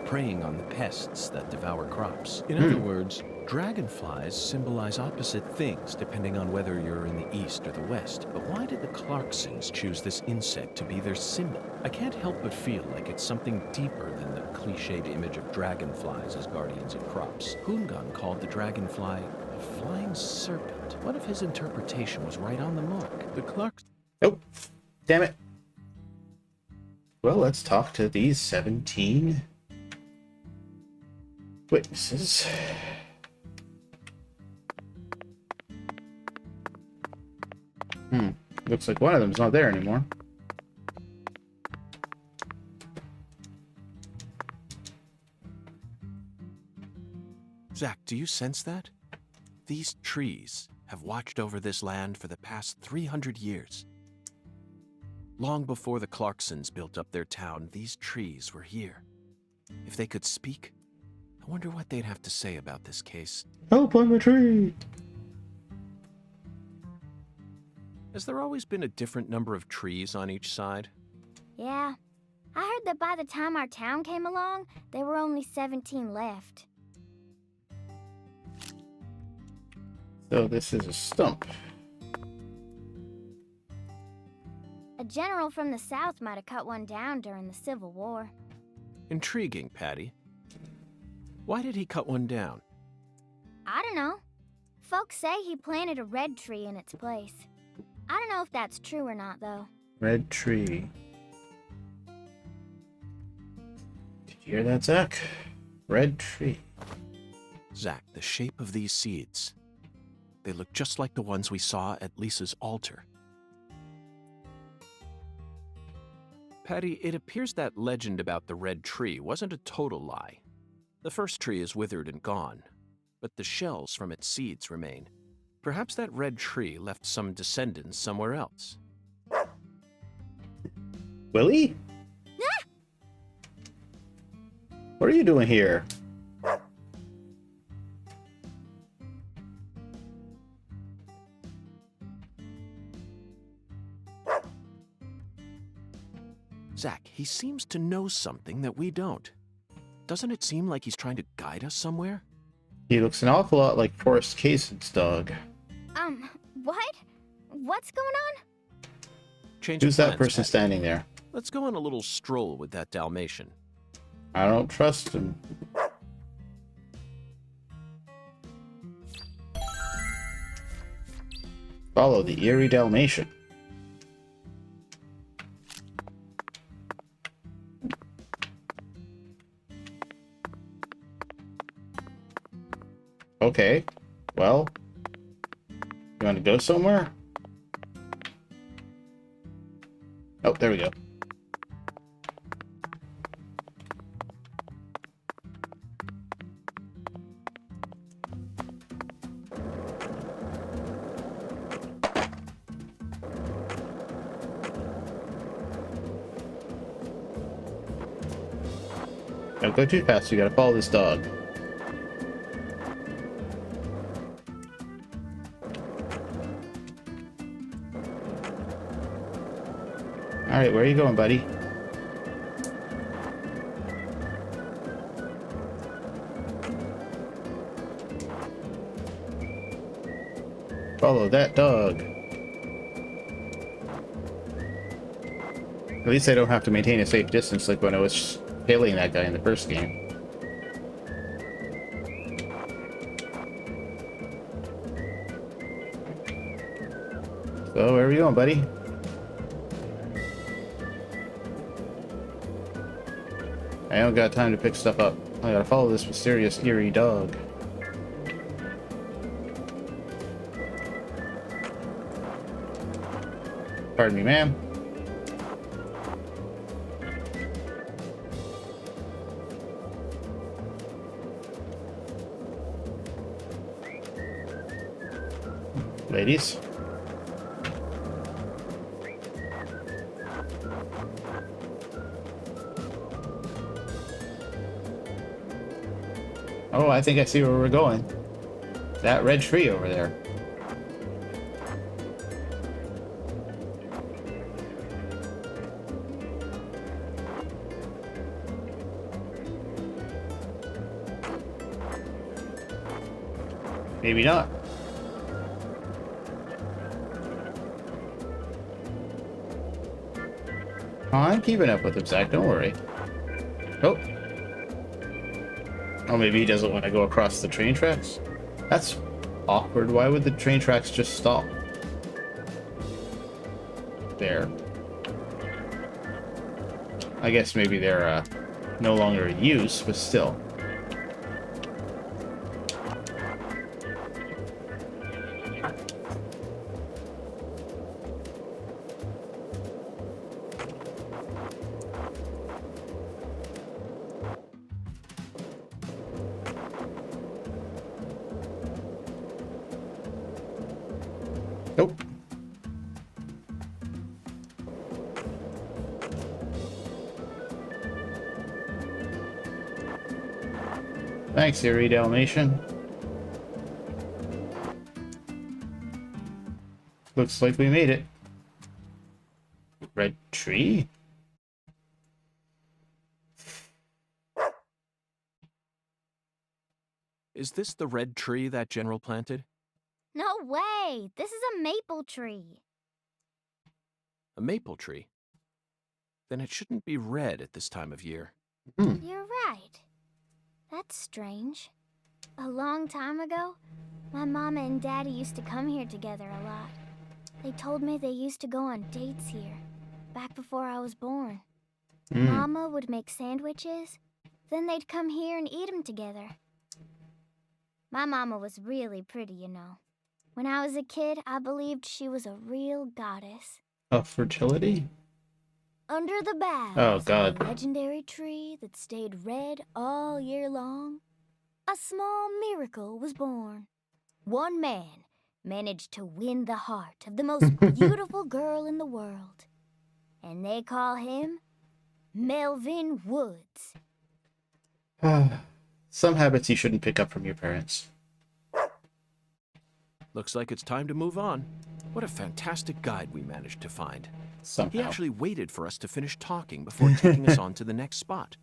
preying on the pests that devour crops. In other words, dragonflies symbolize opposite things depending on whether you're in the east or the west. But why did the Clarksons choose this insect to be their symbol? I can't help but feel like it's something deeper than the cliched image of dragonflies as guardians of crops. Gungan called the dragonfly a flying serpent. What if his interpretation was right on the mark? The Clarks... Oh, damn it. Well, let's talk to these 17 witnesses. Looks like one of them's not there anymore. Zach, do you sense that? These trees have watched over this land for the past 300 years. Long before the Clarksons built up their town, these trees were here. If they could speak, I wonder what they'd have to say about this case. Help, I'm a tree! Has there always been a different number of trees on each side? Yeah. I heard that by the time our town came along, there were only 17 left. So this is a stump. A general from the South might have cut one down during the Civil War. Intriguing, Patti. Why did he cut one down? I don't know. Folks say he planted a red tree in its place. I don't know if that's true or not, though. Red tree. Did you hear that, Zach? Red tree. Zach, the shape of these seeds. They look just like the ones we saw at Lisa's altar. Patti, it appears that legend about the red tree wasn't a total lie. The first tree is withered and gone, but the shells from its seeds remain. Perhaps that red tree left some descendants somewhere else. Willie? What are you doing here? Zach, he seems to know something that we don't. Doesn't it seem like he's trying to guide us somewhere? He looks an awful lot like Forrest Cason's dog. What? What's going on? Change Who's of that plans, person Patti. standing there? Let's go on a little stroll with that Dalmatian. I don't trust him. Follow the eerie Dalmatian. Okay. Well, you want to go somewhere? Oh, there we go. Don't go too fast, you gotta follow this dog. Alright, where are you going, buddy? Follow that dog. At least I don't have to maintain a safe distance like when I was tailing that guy in the first game. So, where are we going, buddy? I don't got time to pick stuff up. I gotta follow this mysterious, eerie dog. Pardon me, ma'am. Ladies. Oh, I think I see where we're going. That red tree over there. Maybe not. Oh, I'm keeping up with him, Zach. Don't worry. Oh. Oh, maybe he doesn't want to go across the train tracks? That's awkward. Why would the train tracks just stop? There. I guess maybe they're no longer in use, but still. Nope. Thanks, Eerie Dalmatian. Looks like we made it. Red tree? Is this the red tree that General planted? No way! This is a maple tree. A maple tree? Then it shouldn't be red at this time of year. You're right. That's strange. A long time ago, my mama and daddy used to come here together a lot. They told me they used to go on dates here, back before I was born. Mama would make sandwiches, then they'd come here and eat them together. My mama was really pretty, you know. When I was a kid, I believed she was a real goddess. Of fertility? Under the boughs Oh, of God. a legendary tree that stayed red all year long, a small miracle was born. One man managed to win the heart of the most beautiful girl in the world. And they call him Melvin Woods. Some habits you shouldn't pick up from your parents. Looks like it's time to move on. What a fantastic guide we managed to find. Somehow. He actually waited for us to finish talking before taking us on to the next spot.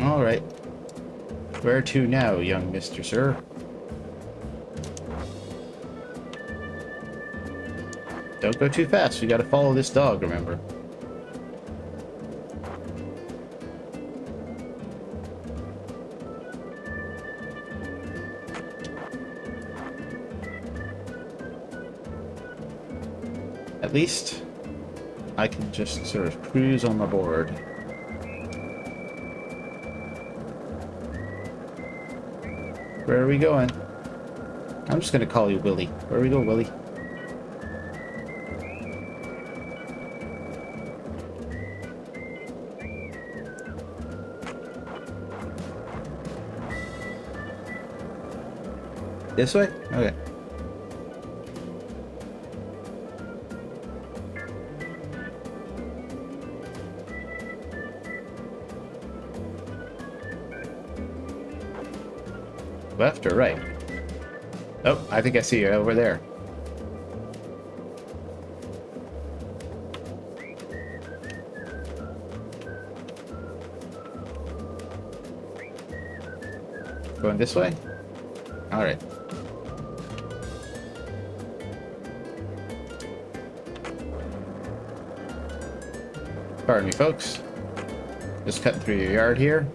All right. Where to now, young Mr. Sir? Don't go too fast. We gotta follow this dog, remember? At least I can just sort of cruise on the board. Where are we going? I'm just gonna call you Willie. Where we go, Willie? This way? Okay. Left or right? Oh, I think I see you over there. Going this way? Alright. Pardon me, folks. Just cutting through your yard here.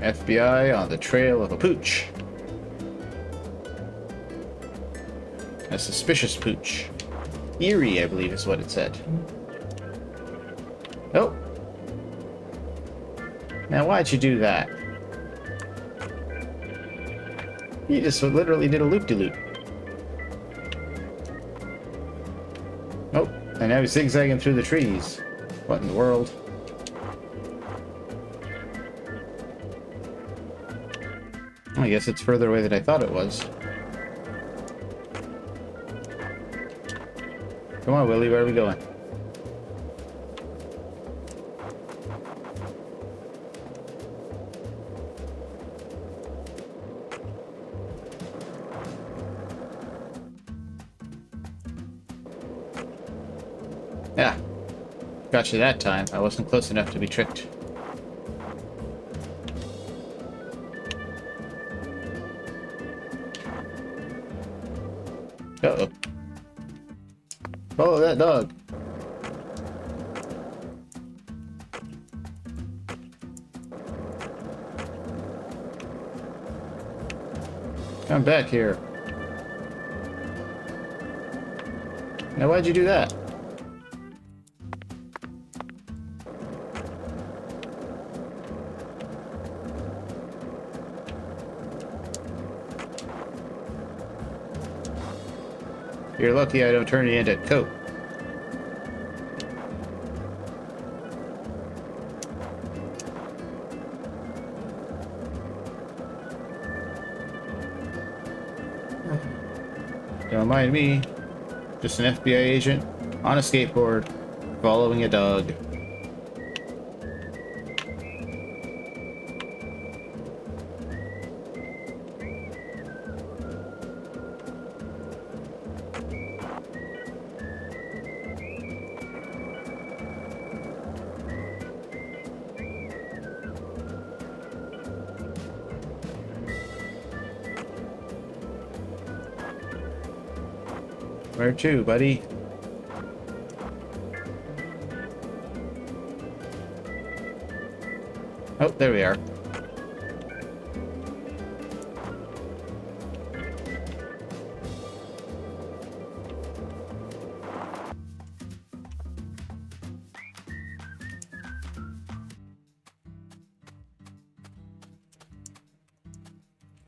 FBI on the trail of a pooch. A suspicious pooch. Eerie, I believe is what it said. Oh. Now, why'd you do that? You just literally did a loop-de-loop. Oh, and now he's zigzagging through the trees. What in the world? I guess it's further away than I thought it was. Come on, Willie, where are we going? Yeah. Got you that time. I wasn't close enough to be tricked. Uh-oh. Follow that dog. Come back here. Now, why'd you do that? You're lucky I don't turn you into Coke. Don't mind me. Just an FBI agent on a skateboard following a dog. Where to, buddy? Oh, there we are.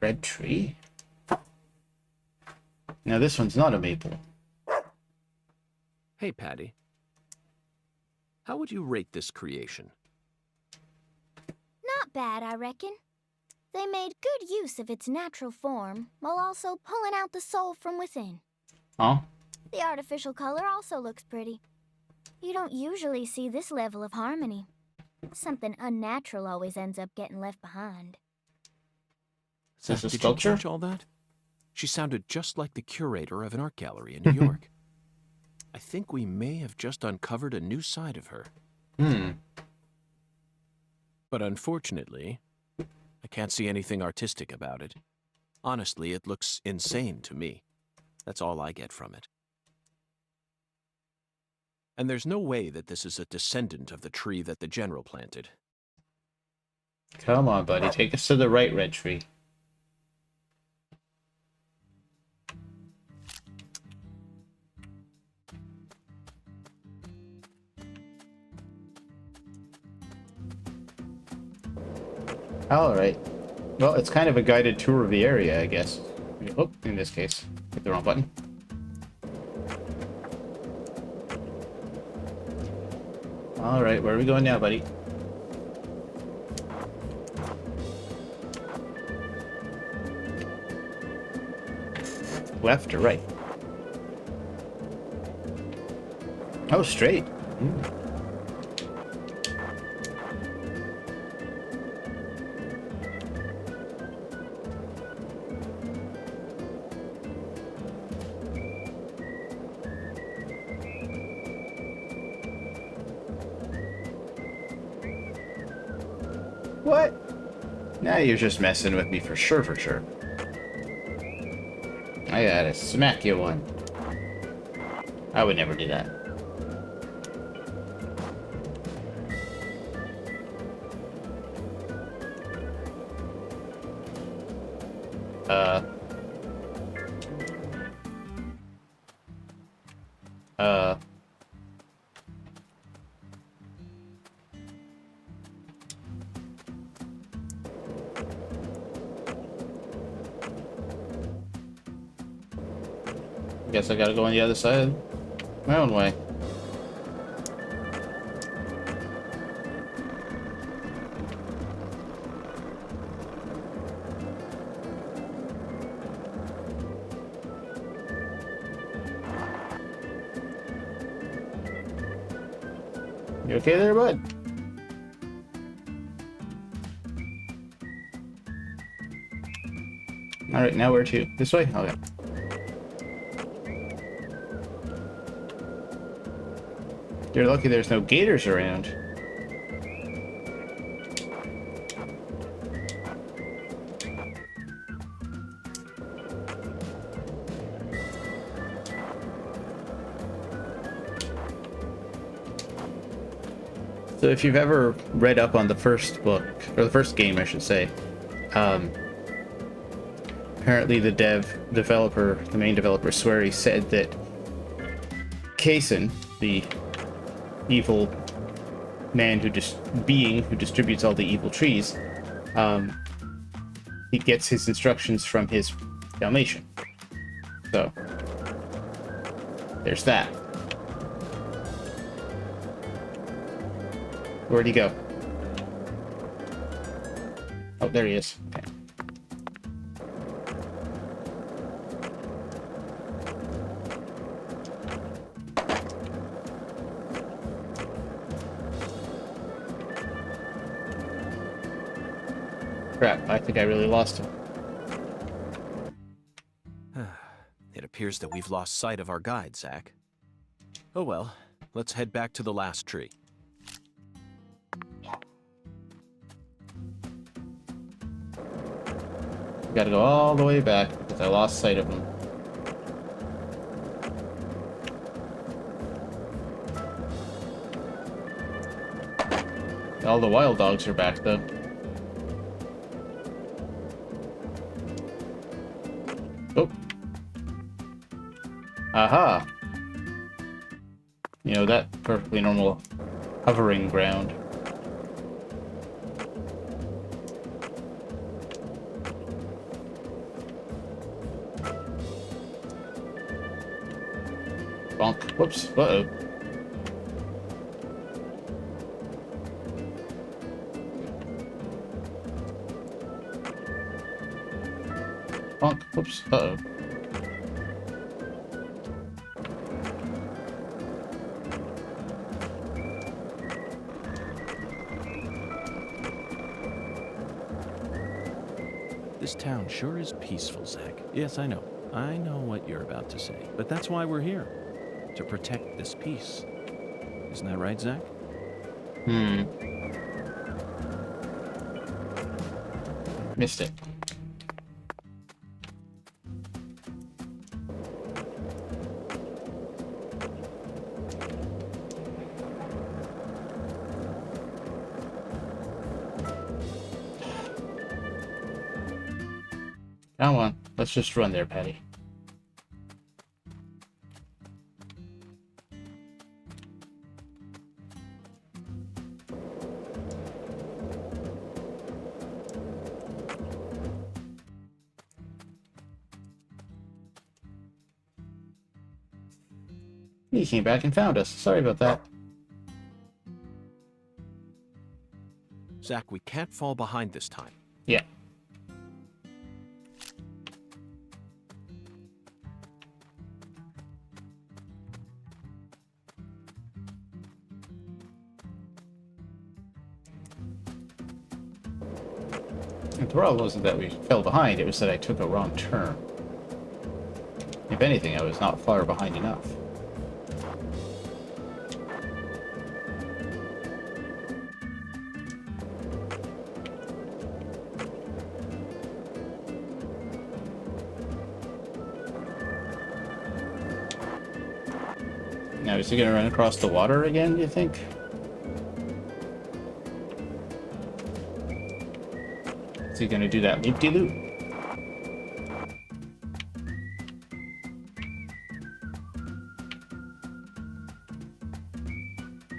Red tree? Now this one's not a maple. Hey, Patti. How would you rate this creation? Not bad, I reckon. They made good use of its natural form, while also pulling out the soul from within. Huh? The artificial color also looks pretty. You don't usually see this level of harmony. Something unnatural always ends up getting left behind. Is this a Did sculpture? you catch all that? She sounded just like the curator of an art gallery in New York. I think we may have just uncovered a new side of her. But unfortunately, I can't see anything artistic about it. Honestly, it looks insane to me. That's all I get from it. And there's no way that this is a descendant of the tree that the general planted. Come on, buddy. Take us to the right red tree. Alright. Well, it's kind of a guided tour of the area, I guess. Oh, in this case. Hit the wrong button. Alright, where are we going now, buddy? Left or right? Oh, straight. What? Now you're just messing with me for sure, for sure. I gotta smack you one. I would never do that. Guess I gotta go on the other side. My own way. You okay there, bud? Alright, now where to? This way? Okay. You're lucky there's no gators around. So if you've ever read up on the first book, or the first game, I should say, apparently the main developer, Swery, said that Kaysen, the evil man who distributes all the evil trees, he gets his instructions from his Dalmatian. So there's that. Where'd he go? Oh, there he is. Okay. Crap, I think I really lost him. It appears that we've lost sight of our guide, Zach. Oh well, let's head back to the last tree. Gotta go all the way back because I lost sight of him. All the wild dogs are back though. Oh. Aha. You know, that perfectly normal hovering ground. Bonk. Whoops. Uh-oh. Bonk. Whoops. Uh-oh. This town sure is peaceful, Zach. Yes, I know. I know what you're about to say. But that's why we're here. To protect this peace. Isn't that right, Zach? Missed it. Come on, let's just run there, Patti. He came back and found us. Sorry about that. Zach, we can't fall behind this time. Yeah. The problem wasn't that we fell behind, it was that I took a wrong turn. If anything, I was not far behind enough. Now, is he going to run across the water again, do you think? Is he going to do that loop-de-loop?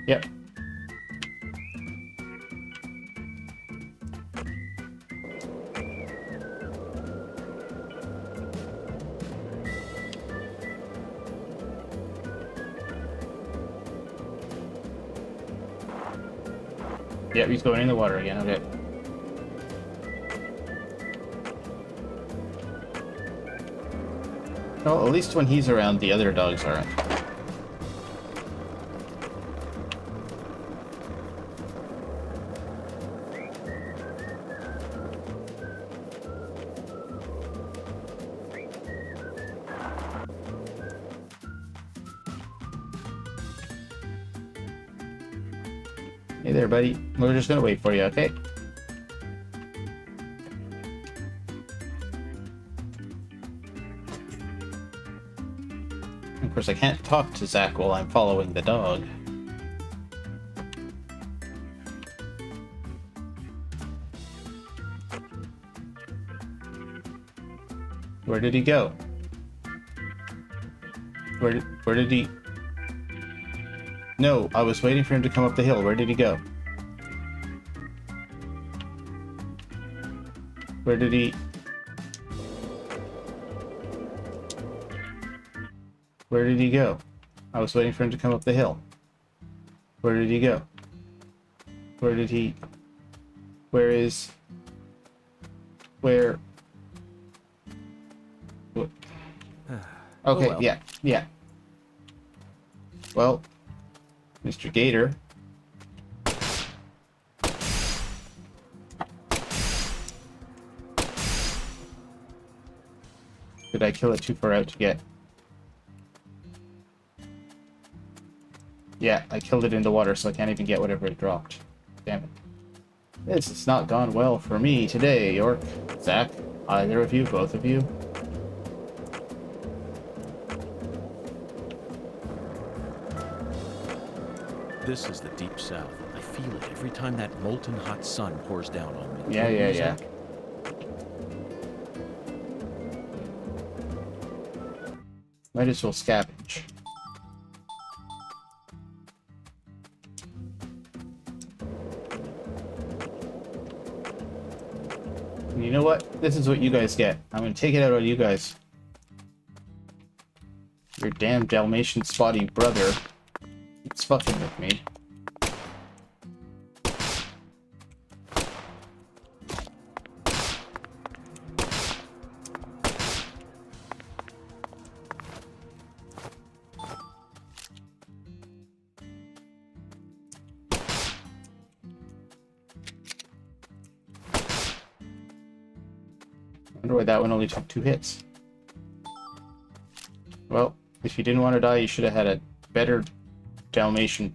Yep. Yep, he's going in the water again, okay. Well, at least when he's around, the other dogs aren't. Hey there, buddy. We're just gonna wait for you, okay? Of course, I can't talk to Zach while I'm following the dog. Where did he go? Where did he... No, I was waiting for him to come up the hill. Where did he go? Where did he... Where did he go? I was waiting for him to come up the hill. Where did he go? Where did he... Where is... Where... What? Okay, well. yeah. Well, Mr. Gator. Did I kill it too far out to get? Yeah, I killed it in the water, so I can't even get whatever it dropped. Damn it. This has not gone well for me today, York. Zach, either of you, both of you. This is the deep south. I feel it every time that molten hot sun pours down on me. Yeah. Might as well scavenge. And you know what? This is what you guys get. I'm gonna take it out on you guys. Your damn Dalmatian spotty brother. It's fucking with me. I wonder why that one only took 2 hits. Well, if you didn't want to die, you should have had a better Dalmatian.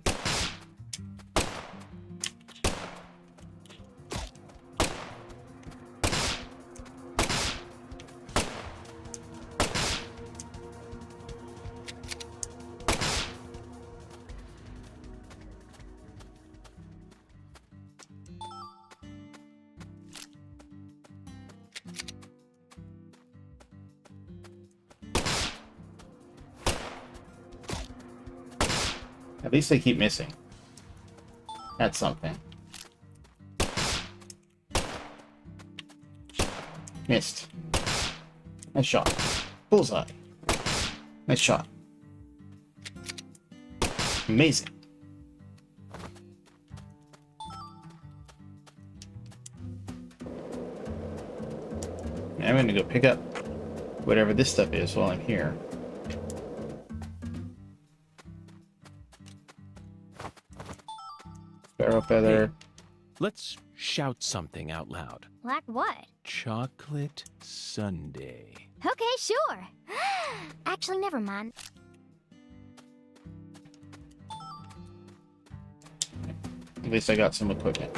At least they keep missing. That's something. Missed. Nice shot. Bullseye. Nice shot. Amazing. Now I'm gonna go pick up whatever this stuff is while I'm here. Sparrow feather. Hey, let's shout something out loud. Like what? Chocolate sundae. Okay, sure. Actually, never mind. At least I got some equipment.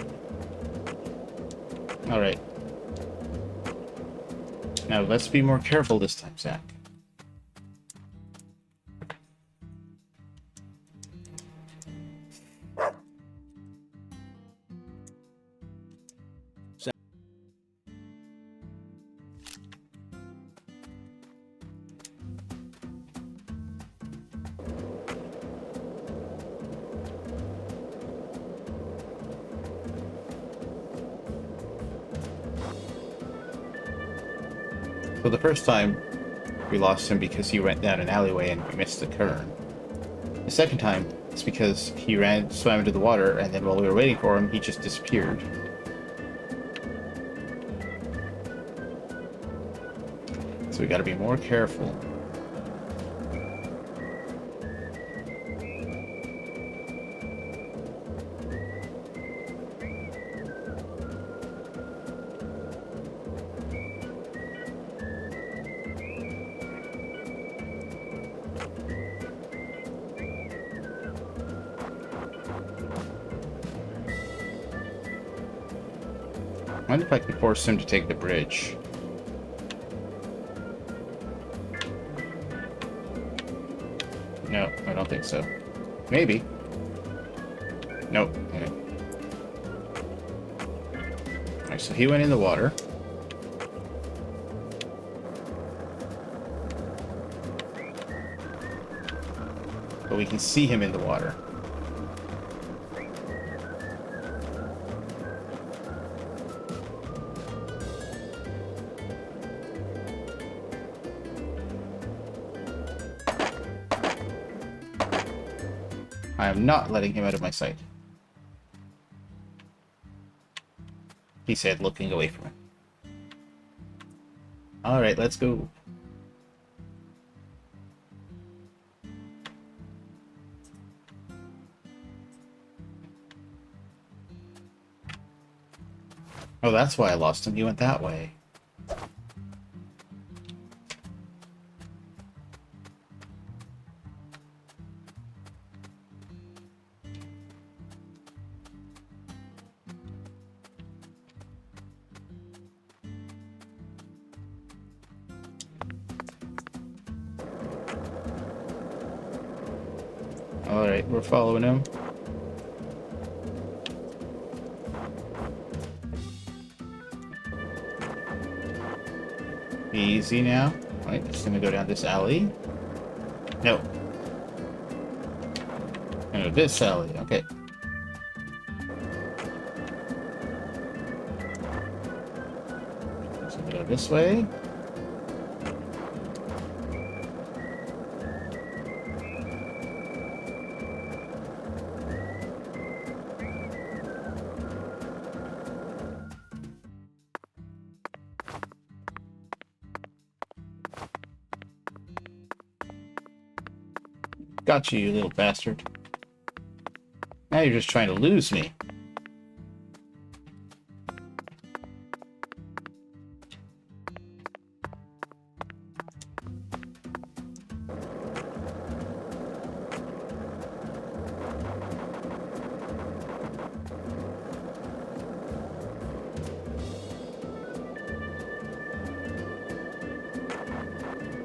Alright. Now let's be more careful this time, Zach. So the first time, we lost him because he went down an alleyway and we missed the turn. The second time, it's because he swam into the water, and then while we were waiting for him, he just disappeared. So we gotta be more careful. I wonder if I can force him to take the bridge. No, I don't think so. Maybe. Nope. Okay. Alright, so he went in the water. But we can see him in the water. I am not letting him out of my sight. He said, looking away from him. Alright, let's go. Oh, that's why I lost him. He went that way. Alright, we're following him. Easy now. Alright, just gonna go down this alley. No. No, this alley. Okay. So we go this way. Got you, you little bastard. Now you're just trying to lose me.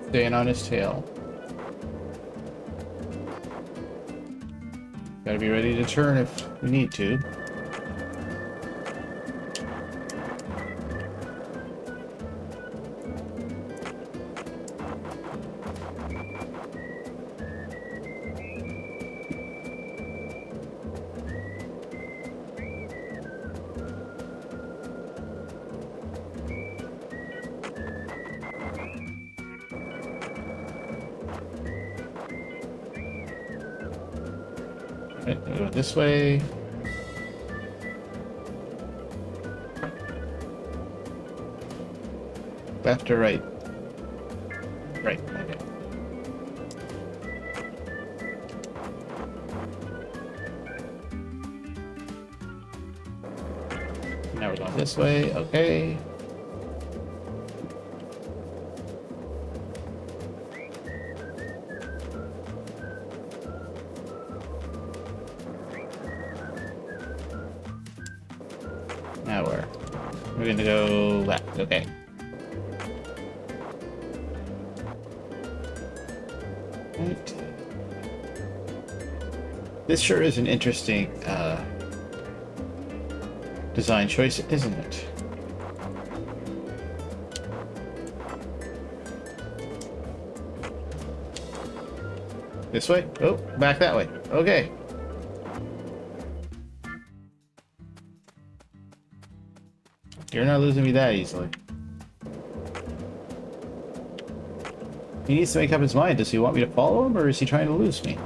Staying on his tail. Gotta be ready to turn if we need to. Right, go this way. Left or right? Right, okay. Now we're going this way, okay. Now we're gonna go left, okay. Right. This sure is an interesting design choice, isn't it? This way? Oh, back that way. Okay. You're not losing me that easily. He needs to make up his mind. Does he want me to follow him, or is he trying to lose me?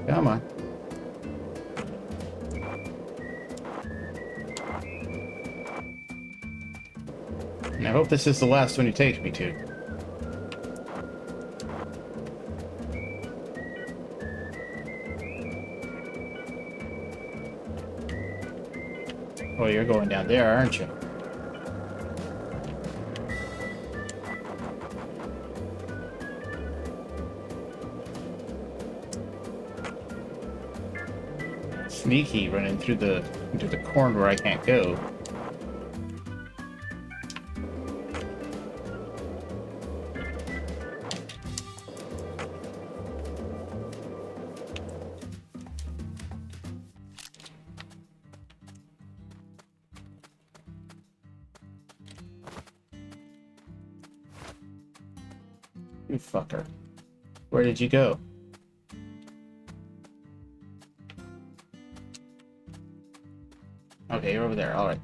Come on. I hope this is the last one you take me to. Oh, you're going down there, aren't you? Sneaky, running into the corner where I can't go. You fucker. Where did you go? Okay, you're over there. Alright.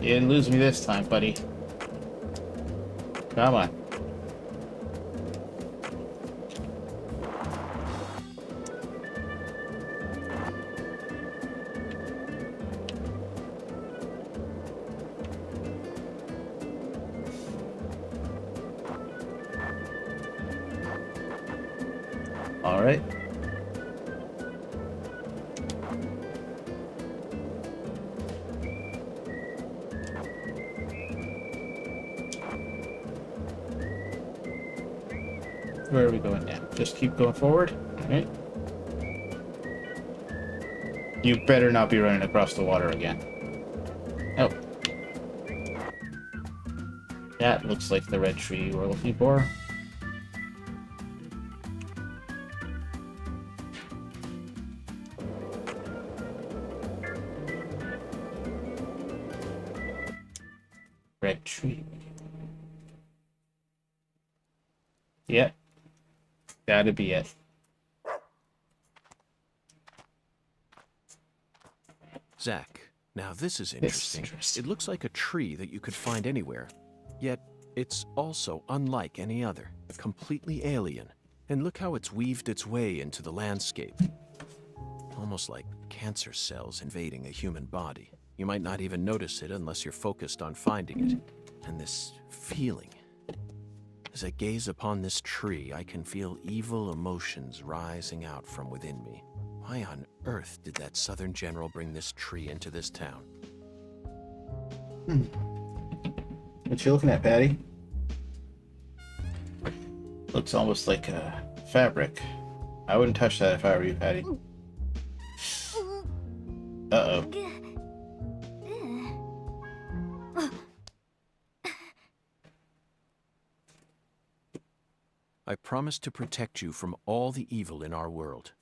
You didn't lose me this time, buddy. Come on. Alright. Where are we going now? Just keep going forward. Alright. You better not be running across the water again. Oh. That looks like the red tree we're looking for. Red tree. Yep. That'd be it. Zach, Now this is This is interesting. interesting. It looks like a tree that you could find anywhere, yet it's also unlike any other, completely alien. And look how it's weaved its way into the landscape. Almost like cancer cells invading a human body. You might not even notice it unless you're focused on finding it. And this feeling. As I gaze upon this tree, I can feel evil emotions rising out from within me. Why on earth did that Southern general bring this tree into this town? What you looking at, Patty? Looks almost like fabric. I wouldn't touch that if I were you, Patty. Uh-oh. I promise to protect you from all the evil in our world.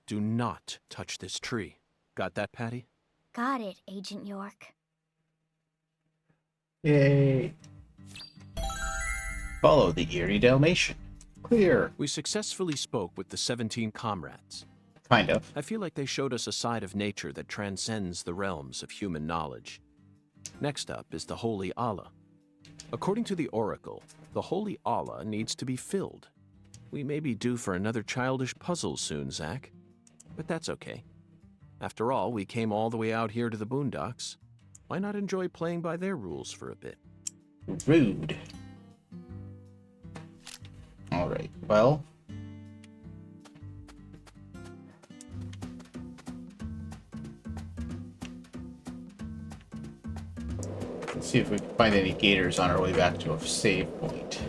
Do not touch this tree. Got that, Patti? Got it, Agent York. Yay. Follow the Erie Dalmatian. Clear. We successfully spoke with the 17 comrades. Kind of. I feel like they showed us a side of nature that transcends the realms of human knowledge. Next up is the Holy Allah. According to the Oracle, the Holy Allah needs to be filled. We may be due for another childish puzzle soon, Zach. But that's okay. After all, we came all the way out here to the boondocks. Why not enjoy playing by their rules for a bit? Rude. Alright, well. Let's see if we can find any gators on our way back to a save point.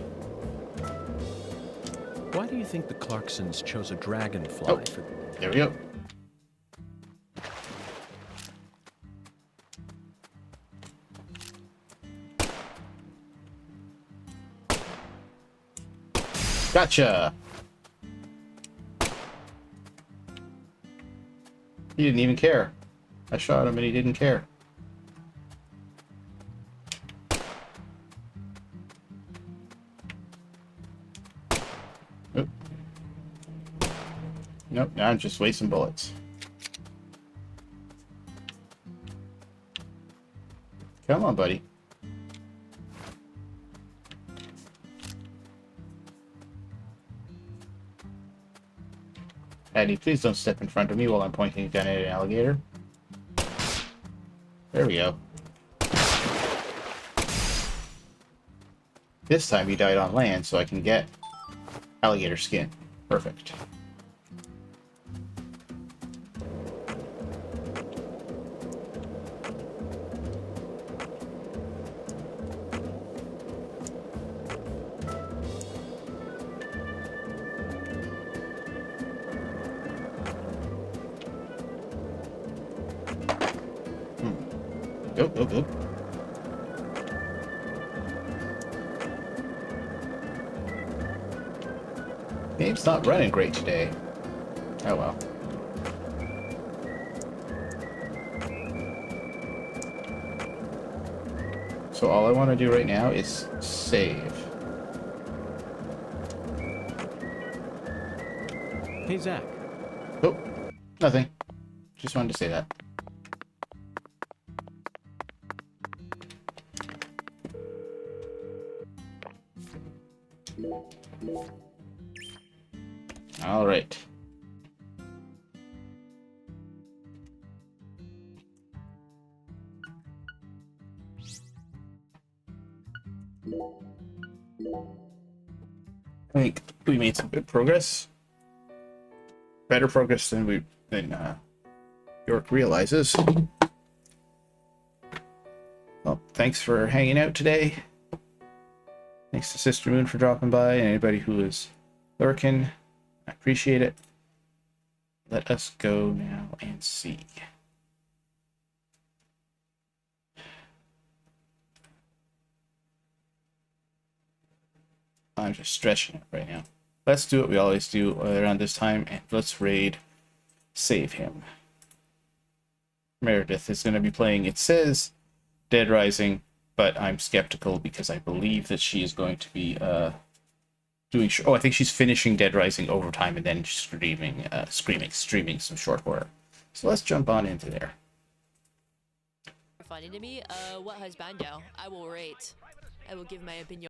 Why do you think the Clarksons chose a dragonfly Oh, for... there we go. Gotcha! He didn't even care. I shot him and he didn't care. Oop. Nope, now I'm just wasting bullets. Come on, buddy. Eddie, please don't step in front of me while I'm pointing a gun at an alligator. There we go. This time he died on land, so I can get alligator skin. Perfect. Go, go, go. Game's not running great today. Oh well. So all I want to do right now is save. Hey, Zach. Oh, nothing. Just wanted to say that. All right. I think we made some good progress. Better progress than York realizes. Well, thanks for hanging out today. Thanks to Sister Moon for dropping by, and anybody who is lurking. I appreciate it. Let us go now and see. I'm just stretching it right now. Let's do what we always do around this time, and let's raid Save Him. Meredith is going to be playing, it says, Dead Rising, but I'm skeptical because I believe that she is going to be doing... I think she's finishing Dead Rising Overtime and then streaming some short horror. So let's jump on into there. funny to me. What husbando? I will rate. I will give my opinion.